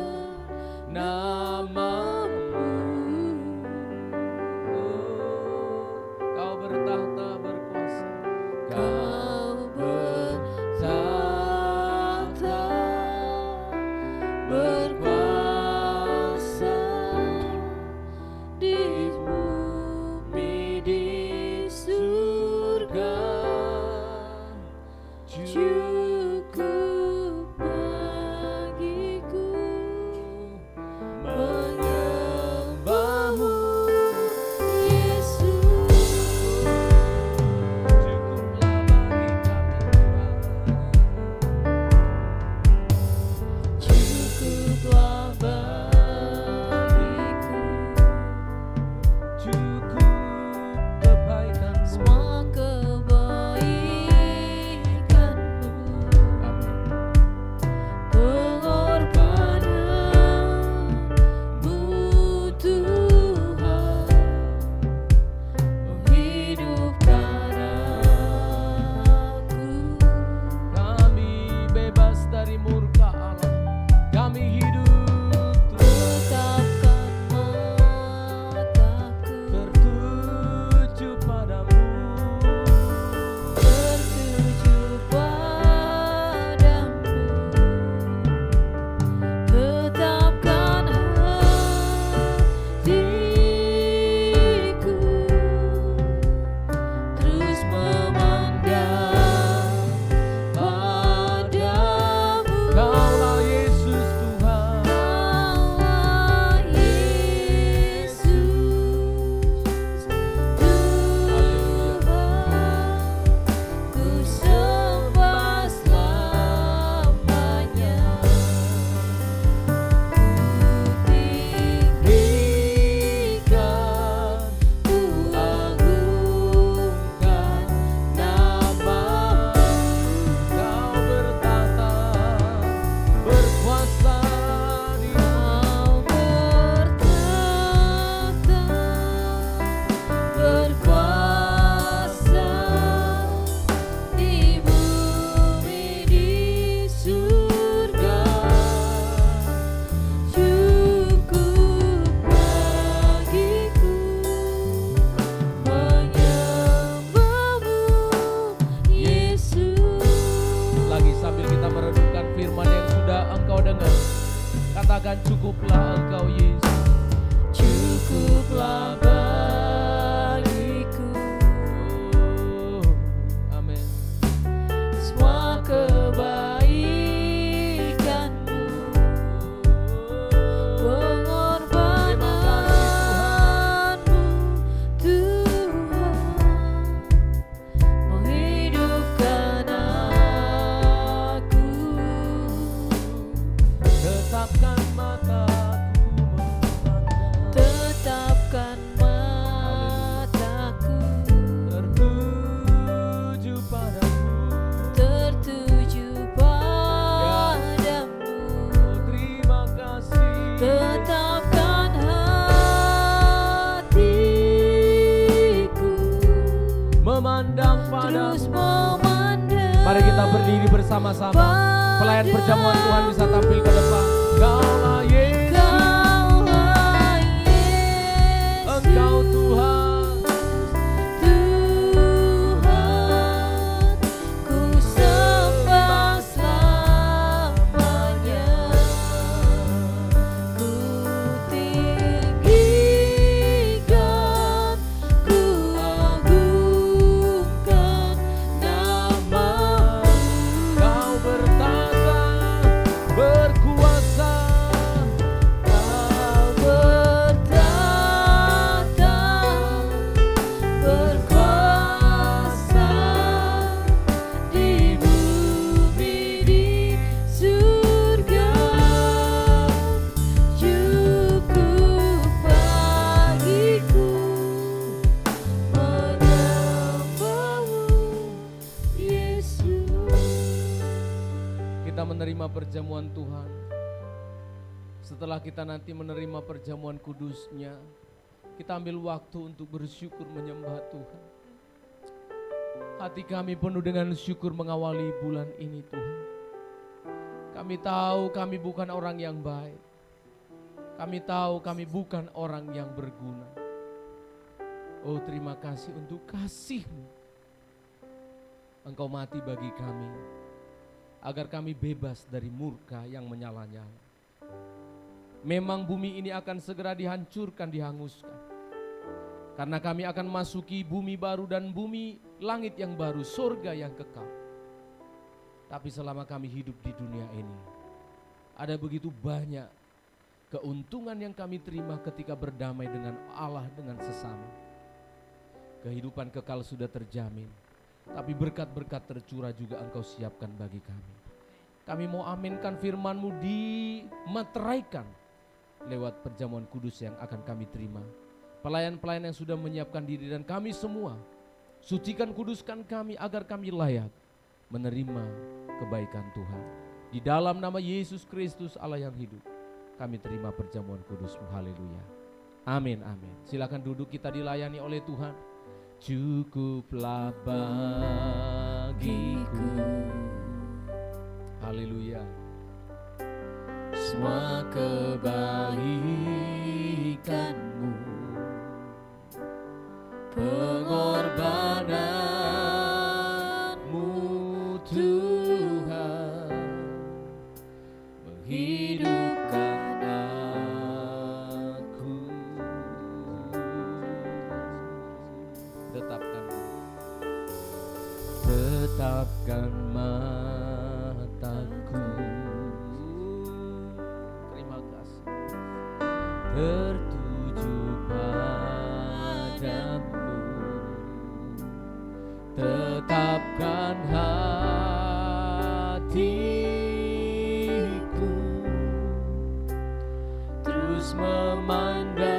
nama-Mu. Kau bertahta berkuasa, Kau bertahta berkuasa di bumi, di surga. Cukup bagiku menyembah-Mu, Yesus. Cukuplah bagi kami Tuhan, cukuplah bagiku, cukup kebaikan, semua kebaikan-Mu, pengorbanan-Mu Tuhan, menghidupkan aku. Kami bebas dari murka Allah, kami hidup tetapkan mataku, tertuju padamu, tertuju padamu, tetapkan hatiku, terus memandang padamu. Kaulah Yesus Tuhan, Kaulah Yesus Tuhan, ku sembah selamanya. Ku tinggikan, ku agungkan nama-Mu. Kau bertahta berkuasa di berkuasa di bumi, di surga. Cukup bagiku menyembah-Mu, Yesus. Lagi sambil kita merenungkan firman yang sudah engkau dengar, katakan cukuplah Engkau Yesus. Cukuplah bagiku. Amin. Semua kebaikan-Mu, pengorbanan-Mu Tuhan, Mari kita berdiri bersama-sama. Pelayan perjamuan Tuhan bisa tampil ke depan. Engkaulah Yesus, Engkau Tuhan. Tuhan, ku sembah selamanya. Ku tinggikan, ku agungkan nama-Mu. Kau bertata, berkuasa. Kau bertata, berkuasa di bumi, di surga. Cukup bagiku menyembah-Mu, Yesus. Kita menerima perjamuan Tuhan. Setelah kita nanti menerima perjamuan kudusnya, kita ambil waktu untuk bersyukur menyembah Tuhan. Hati kami penuh dengan syukur mengawali bulan ini Tuhan. Kami tahu kami bukan orang yang baik. Kami tahu kami bukan orang yang berguna. Oh, terima kasih untuk kasih-Mu. Engkau mati bagi kami, agar kami bebas dari murka yang menyala-nyala. Memang bumi ini akan segera dihancurkan, dihanguskan. Karena kami akan masuki bumi baru dan bumi langit yang baru, surga yang kekal. Tapi selama kami hidup di dunia ini, ada begitu banyak keuntungan yang kami terima ketika berdamai dengan Allah, dengan sesama. Kehidupan kekal sudah terjamin, tapi berkat-berkat tercurah juga Engkau siapkan bagi kami. Kami mau aminkan firman-Mu dimeteraikan lewat perjamuan kudus yang akan kami terima. Pelayan-pelayan yang sudah menyiapkan diri dan kami semua, sucikan kuduskan kami agar kami layak menerima kebaikan Tuhan. Di dalam nama Yesus Kristus Allah yang hidup, kami terima perjamuan kudus-Mu. Haleluya. Amin, amin. Silakan duduk, kita dilayani oleh Tuhan. Cukuplah bagiku, haleluya, semua kebaikan-Mu, pengorbanan-Mu Tuhan, menghidupkan aku. Tetapkan mataku, terima kasih, tertuju padamu. Tetapkan hatiku, terus memandang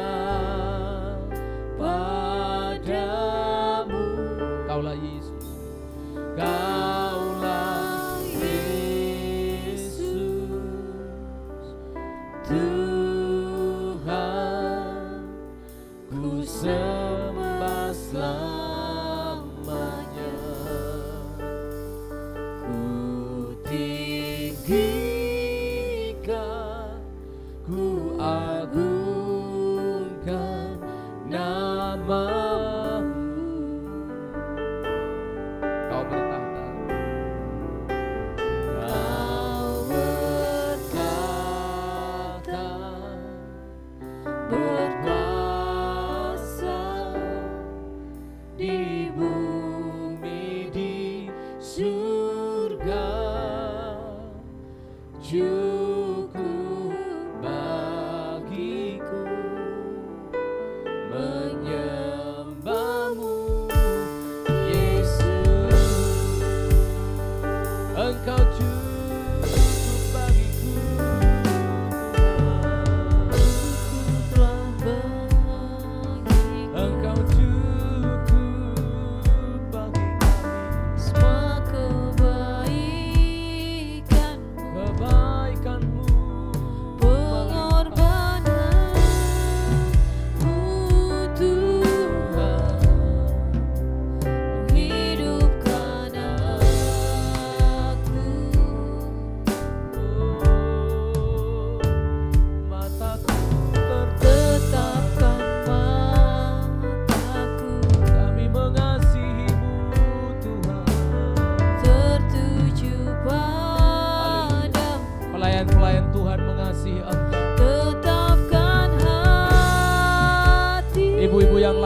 padamu. Kaulah Yesus, Kaulah Yesus, Tuhan, ku sembah selamanya. Ku tinggikan, ku agungkan nama-Mu. Cukup bagiku menyembah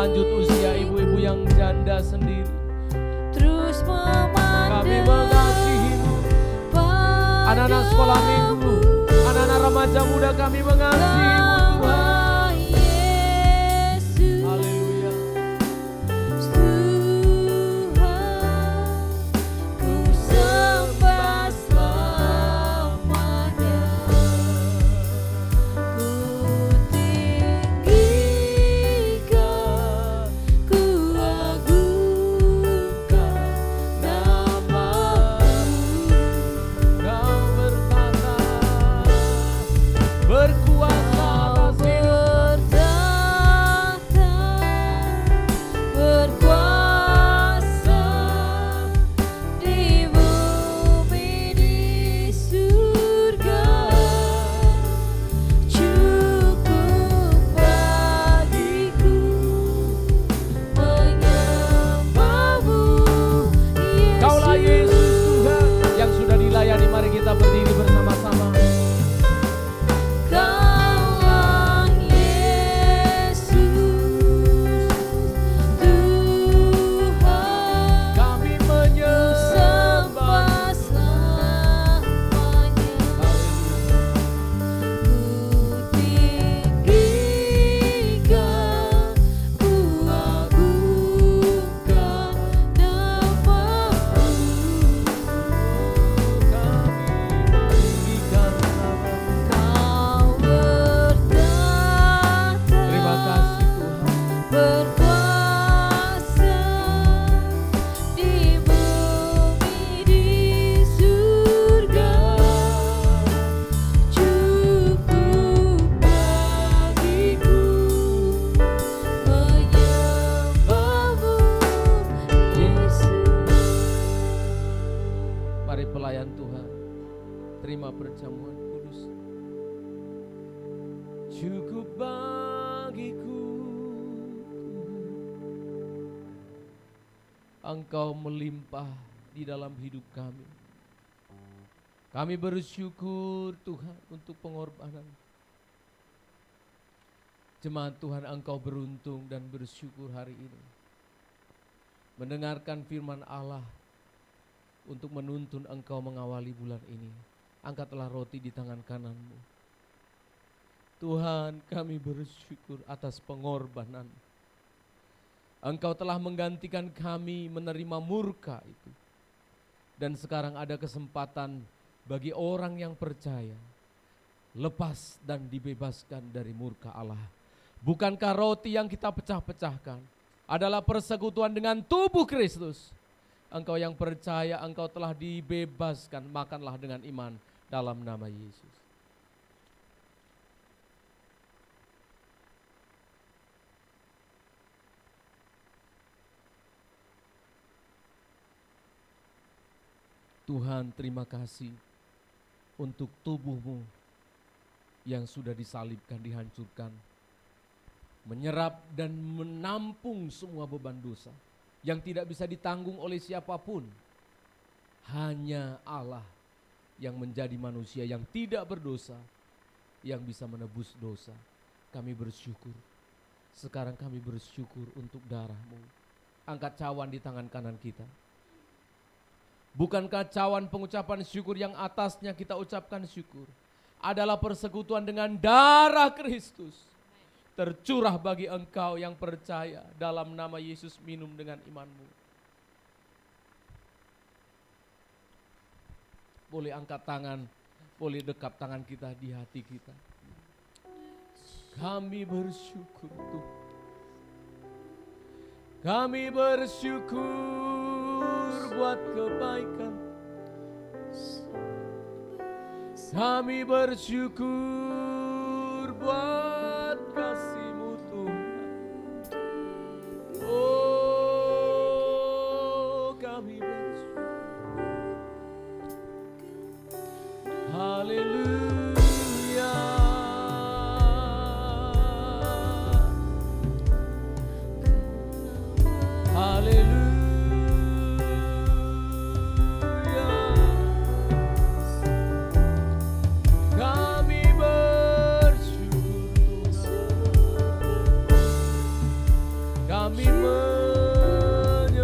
lanjut usia ibu-ibu yang janda sendiri. terus Kami memandang mengasihi-Mu. Anak-anak sekolah minggu, anak-anak remaja muda, kami mengasihi-Mu Tuhan. Yesus Haleluya. Tuhan, ku sembah selamanya, ku tinggikan, ku agungkan nama-Mu. Kau bertata, berkuasa atas hidup. Berkuasa di bumi di surga, cukup bagiku menyembah-Mu, Kaulah Yesus Tuhan yang sudah dilayani. Mari kita berdiri bersama-sama. Kaulah Yesus Tuhan, Kami menyembah. sembah selamanya, ku tinggikan, ku agungkan nama-Mu. Kau bertata, Terima kasih Tuhan. berkuasa di bumi di surga, cukup bagiku menyembah-Mu, Yesus. Mari pelayan Tuhan, terima perjamuan kudus. Cukup bagiku Engkau melimpah di dalam hidup kami. Kami bersyukur Tuhan untuk pengorbanan. Jemaat Tuhan, Engkau beruntung dan bersyukur hari ini mendengarkan firman Allah untuk menuntun Engkau mengawali bulan ini. Angkatlah roti di tangan kananmu. Tuhan, kami bersyukur atas pengorbanan. Engkau telah menggantikan kami menerima murka itu. Dan sekarang ada kesempatan bagi orang yang percaya lepas dan dibebaskan dari murka Allah. Bukankah roti yang kita pecah-pecahkan adalah persekutuan dengan tubuh Kristus? Engkau yang percaya, engkau telah dibebaskan, makanlah dengan iman dalam nama Yesus. Tuhan, terima kasih untuk tubuh-Mu yang sudah disalibkan, dihancurkan, menyerap dan menampung semua beban dosa yang tidak bisa ditanggung oleh siapapun. Hanya Allah yang menjadi manusia yang tidak berdosa, yang bisa menebus dosa. Kami bersyukur. Sekarang kami bersyukur untuk darah-Mu. Angkat cawan di tangan kanan kita. Bukankah cawan pengucapan syukur yang atasnya kita ucapkan syukur adalah persekutuan dengan darah Kristus tercurah bagi engkau yang percaya. Dalam nama Yesus minum dengan imanmu. Boleh angkat tangan, boleh dekap tangan kita di hati kita. Kami bersyukur Tuhan. Kami bersyukur buat kebaikan. Kami bersyukur buat kasih-Mu Tuhan. Oh, kami bersyukur. Haleluya. Haleluya. Kami bersyukur. kami menyembah,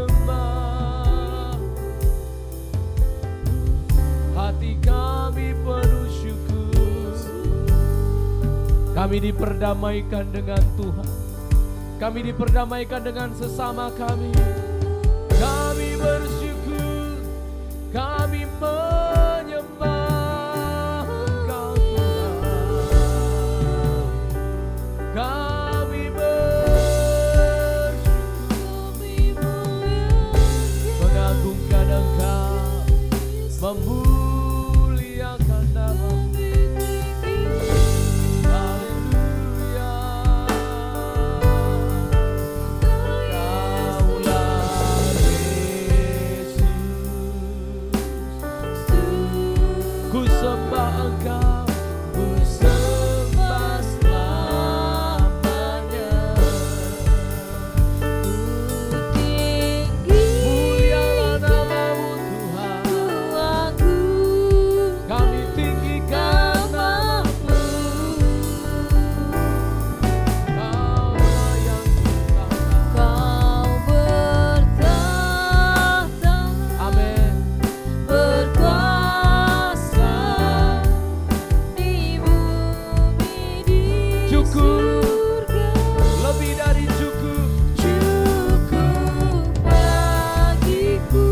hati kami penuh syukur. Kami diperdamaikan dengan Tuhan, kami diperdamaikan dengan sesama kami. Kami bersyukur, kami menyembah Engkau Tuhan. Kami mengagungkan Engkau, memuliakan nama-Mu. Haleluya. Kaulah Yesus, ku sembah Engkau, ku sembah selamanya. Mulialah nama-Mu Tuhan, kami tinggikan nama-Mu. Kaulah yang bertahta. Amin. Cukup, lebih dari cukup. Cukup bagiku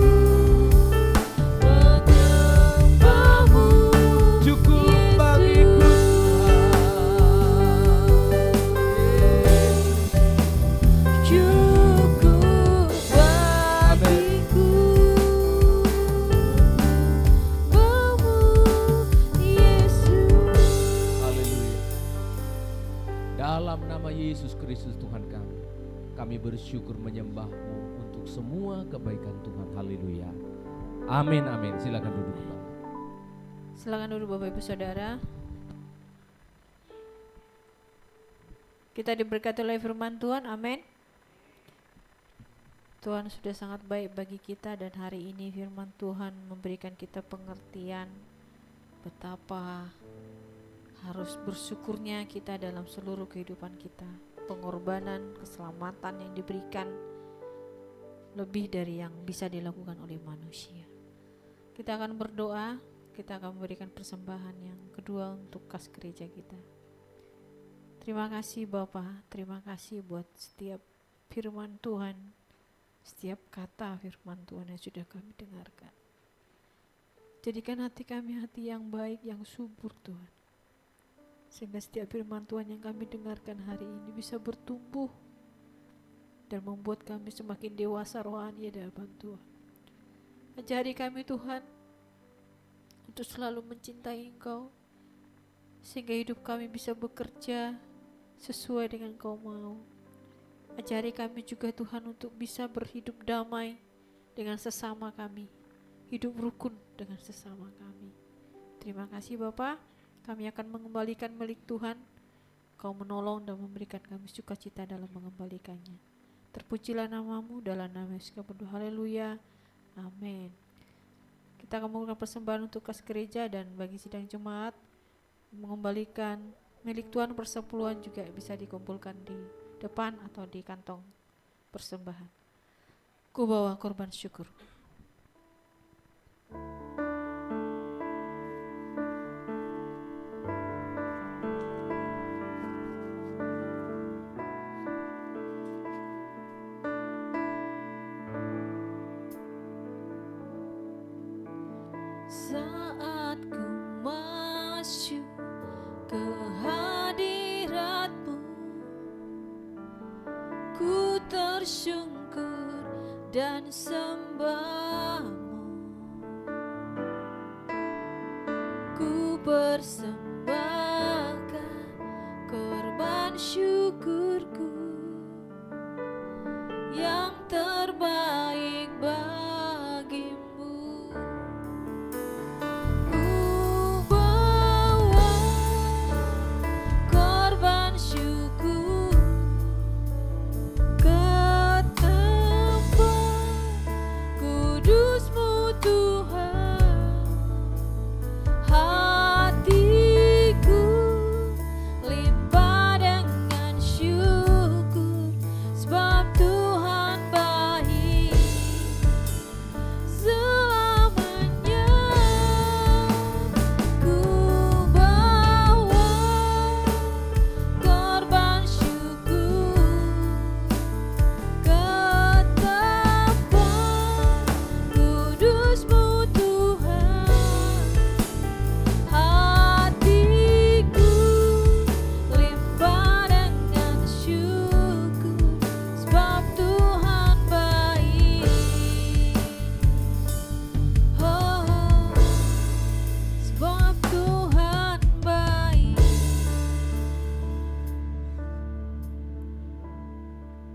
Haleluya. Dalam nama Yesus Kristus Tuhan kami bersyukur menyembah-Mu untuk semua kebaikan Tuhan. Haleluya. Amin, amin. Silakan duduk kembali. Silakan duduk Bapak Ibu Saudara. Kita diberkati oleh firman Tuhan, amin. Tuhan sudah sangat baik bagi kita dan hari ini firman Tuhan memberikan kita pengertian betapa harus bersyukurnya kita dalam seluruh kehidupan kita. Pengorbanan, keselamatan yang diberikan lebih dari yang bisa dilakukan oleh manusia. Kita akan berdoa, kita akan memberikan persembahan yang kedua untuk kas gereja kita. Terima kasih Bapa, terima kasih buat setiap firman Tuhan, setiap kata firman Tuhan yang sudah kami dengarkan. Jadikan hati kami hati yang baik, yang subur Tuhan. Sehingga setiap firman Tuhan yang kami dengarkan hari ini bisa bertumbuh dan membuat kami semakin dewasa rohani di hadapan Tuhan. Ajari kami Tuhan untuk selalu mencintai Engkau, sehingga hidup kami bisa bekerja sesuai dengan Kau mau. Ajari kami juga Tuhan untuk bisa berhidup damai dengan sesama kami, hidup rukun dengan sesama kami. Terima kasih Bapa, kami akan mengembalikan milik Tuhan. Kau menolong dan memberikan kami sukacita dalam mengembalikannya. Terpujilah nama-Mu, dalam nama Yesus kami berdoa. Haleluya, amin. Kita akan melakukan persembahan untuk kas gereja dan bagi sidang jemaat. Mengembalikan milik Tuhan persepuluhan juga bisa dikumpulkan di depan atau di kantong persembahan. Ku bawa korban syukur. Saat ku masuk ke hadirat-Mu, ku tersungkur dan sembah-Mu. Ku persembahkan korban syukurku yang terbaik bagimu. Limpah dengan syukur, sebab Tuhan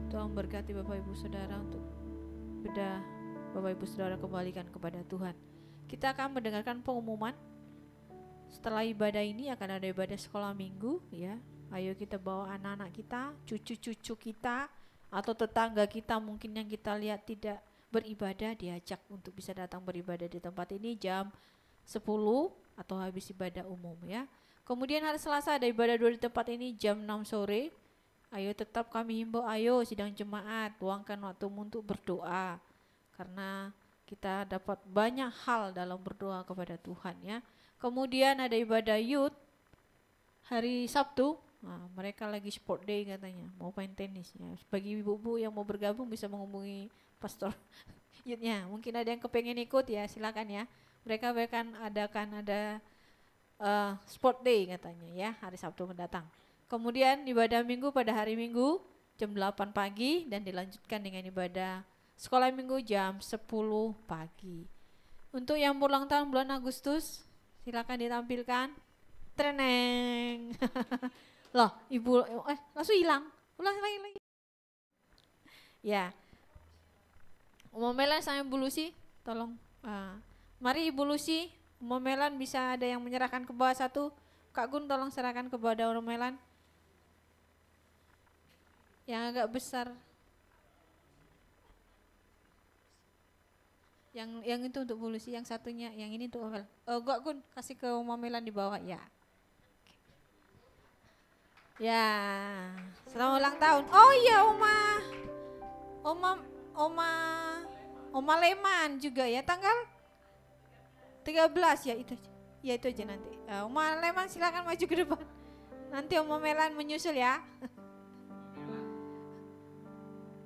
Tuhan berkati Bapak Ibu Saudara untuk bedah Bapak Ibu Saudara kembalikan kepada Tuhan. Kita akan mendengarkan pengumuman. Setelah ibadah ini akan ada ibadah sekolah minggu ya. Ayo kita bawa anak-anak kita, cucu-cucu kita, atau tetangga kita mungkin yang kita lihat tidak beribadah, diajak untuk bisa datang beribadah di tempat ini jam 10 atau habis ibadah umum ya. Kemudian hari Selasa ada ibadah dua di tempat ini jam 6 sore. Ayo tetap kami himbau, ayo sidang jemaat, luangkan waktumu untuk berdoa. Karena kita dapat banyak hal dalam berdoa kepada Tuhan ya. Kemudian ada ibadah youth hari Sabtu. Nah, mereka lagi sport day katanya, mau main tenis ya. Bagi ibu-ibu yang mau bergabung bisa menghubungi pastor youthnya. Mungkin ada yang kepengen ikut ya, silakan ya. Mereka akan ada sport day katanya ya, hari Sabtu mendatang. Kemudian ibadah minggu pada hari Minggu jam 8 pagi dan dilanjutkan dengan ibadah sekolah minggu jam 10 pagi. Untuk yang berulang tahun bulan Agustus, silakan ditampilkan. Treneng. Loh, ibu langsung hilang. Ulang lagi. Ya. Memelan sama Ibu Lucy, tolong. Mari Ibu Lucy, Memelan bisa ada yang menyerahkan ke bawah satu. Kak Gun tolong serahkan kepada Memelan. Yang agak besar. Yang itu untuk Bu Lucy, yang satunya, yang ini untuk Omel. Kak Gun kasih ke Memelan di bawah ya. Ya, selamat ulang tahun. Oh iya Oma Leman juga ya, tanggal 13 ya itu. Ya itu aja nanti. Oma Leman silakan maju ke depan. Nanti Oma Melan menyusul ya.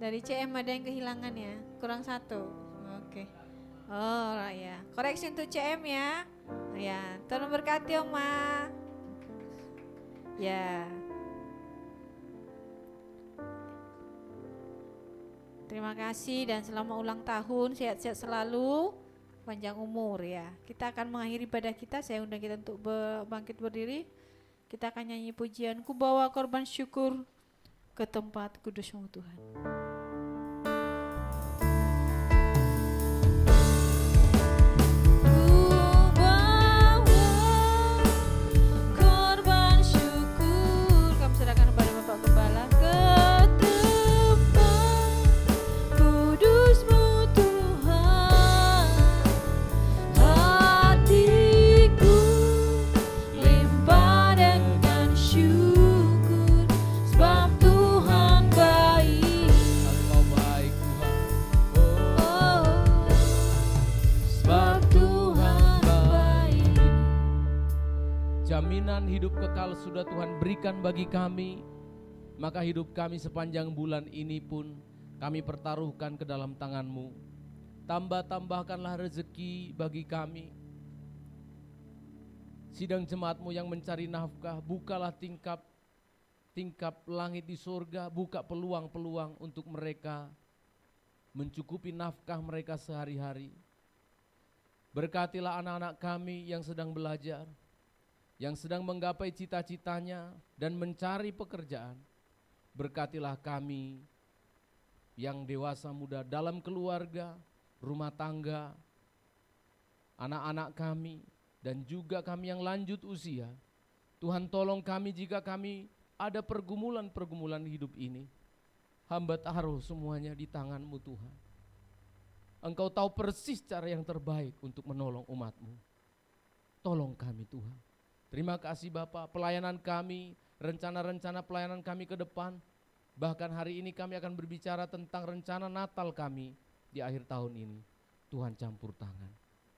Dari CM ada yang kehilangan ya, kurang satu. Oke. Oh ya, koreksi untuk CM ya. Ya, tolong berkati Oma. Ya. Terima kasih dan selamat ulang tahun, sehat-sehat selalu, panjang umur ya. Kita akan mengakhiri ibadah kita, saya undang kita untuk bangkit berdiri. Kita akan nyanyi pujian, ku bawa korban syukur ke tempat kudus-Mu Tuhan. Jaminan hidup kekal sudah Tuhan berikan bagi kami, maka hidup kami sepanjang bulan ini pun kami pertaruhkan ke dalam tangan-Mu. Tambahkanlah rezeki bagi kami. Sidang jemaat-Mu yang mencari nafkah, bukalah tingkap langit di surga, buka peluang-peluang untuk mereka mencukupi nafkah mereka sehari-hari. Berkatilah anak-anak kami yang sedang belajar, yang sedang menggapai cita-citanya dan mencari pekerjaan. Berkatilah kami yang dewasa muda dalam keluarga, rumah tangga, anak-anak kami, dan juga kami yang lanjut usia. Tuhan tolong kami jika kami ada pergumulan-pergumulan hidup ini. Hamba taruh semuanya di tangan-Mu Tuhan. Engkau tahu persis cara yang terbaik untuk menolong umat-Mu. Tolong kami Tuhan. Terima kasih Bapa, pelayanan kami, rencana-rencana pelayanan kami ke depan. Bahkan hari ini kami akan berbicara tentang rencana Natal kami di akhir tahun ini. Tuhan campur tangan.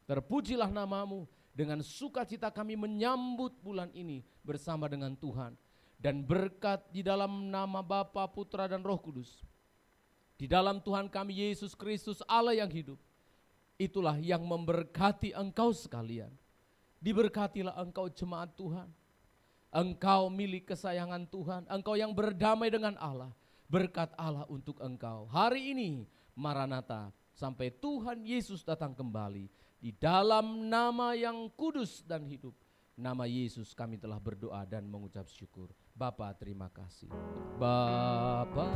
Terpujilah nama-Mu, dengan sukacita kami menyambut bulan ini bersama dengan Tuhan. Dan berkat di dalam nama Bapa, Putra dan Roh Kudus. Di dalam Tuhan kami Yesus Kristus Allah yang hidup. Itulah yang memberkati engkau sekalian. Diberkatilah engkau jemaat Tuhan. Engkau milik kesayangan Tuhan. Engkau yang berdamai dengan Allah. Berkat Allah untuk engkau. Hari ini Maranatha sampai Tuhan Yesus datang kembali. Di dalam nama yang kudus dan hidup. Nama Yesus kami telah berdoa dan mengucap syukur. Bapa terima kasih. Bapa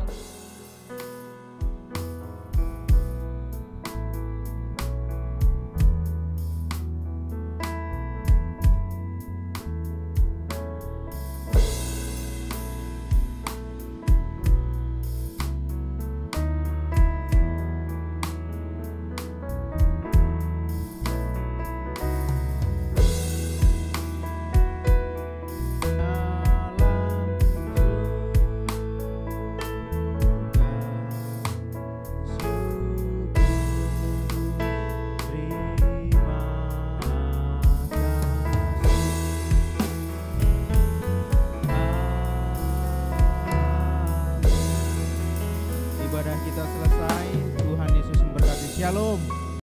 Ibadah kita selesai. Tuhan Yesus memberkati. Shalom.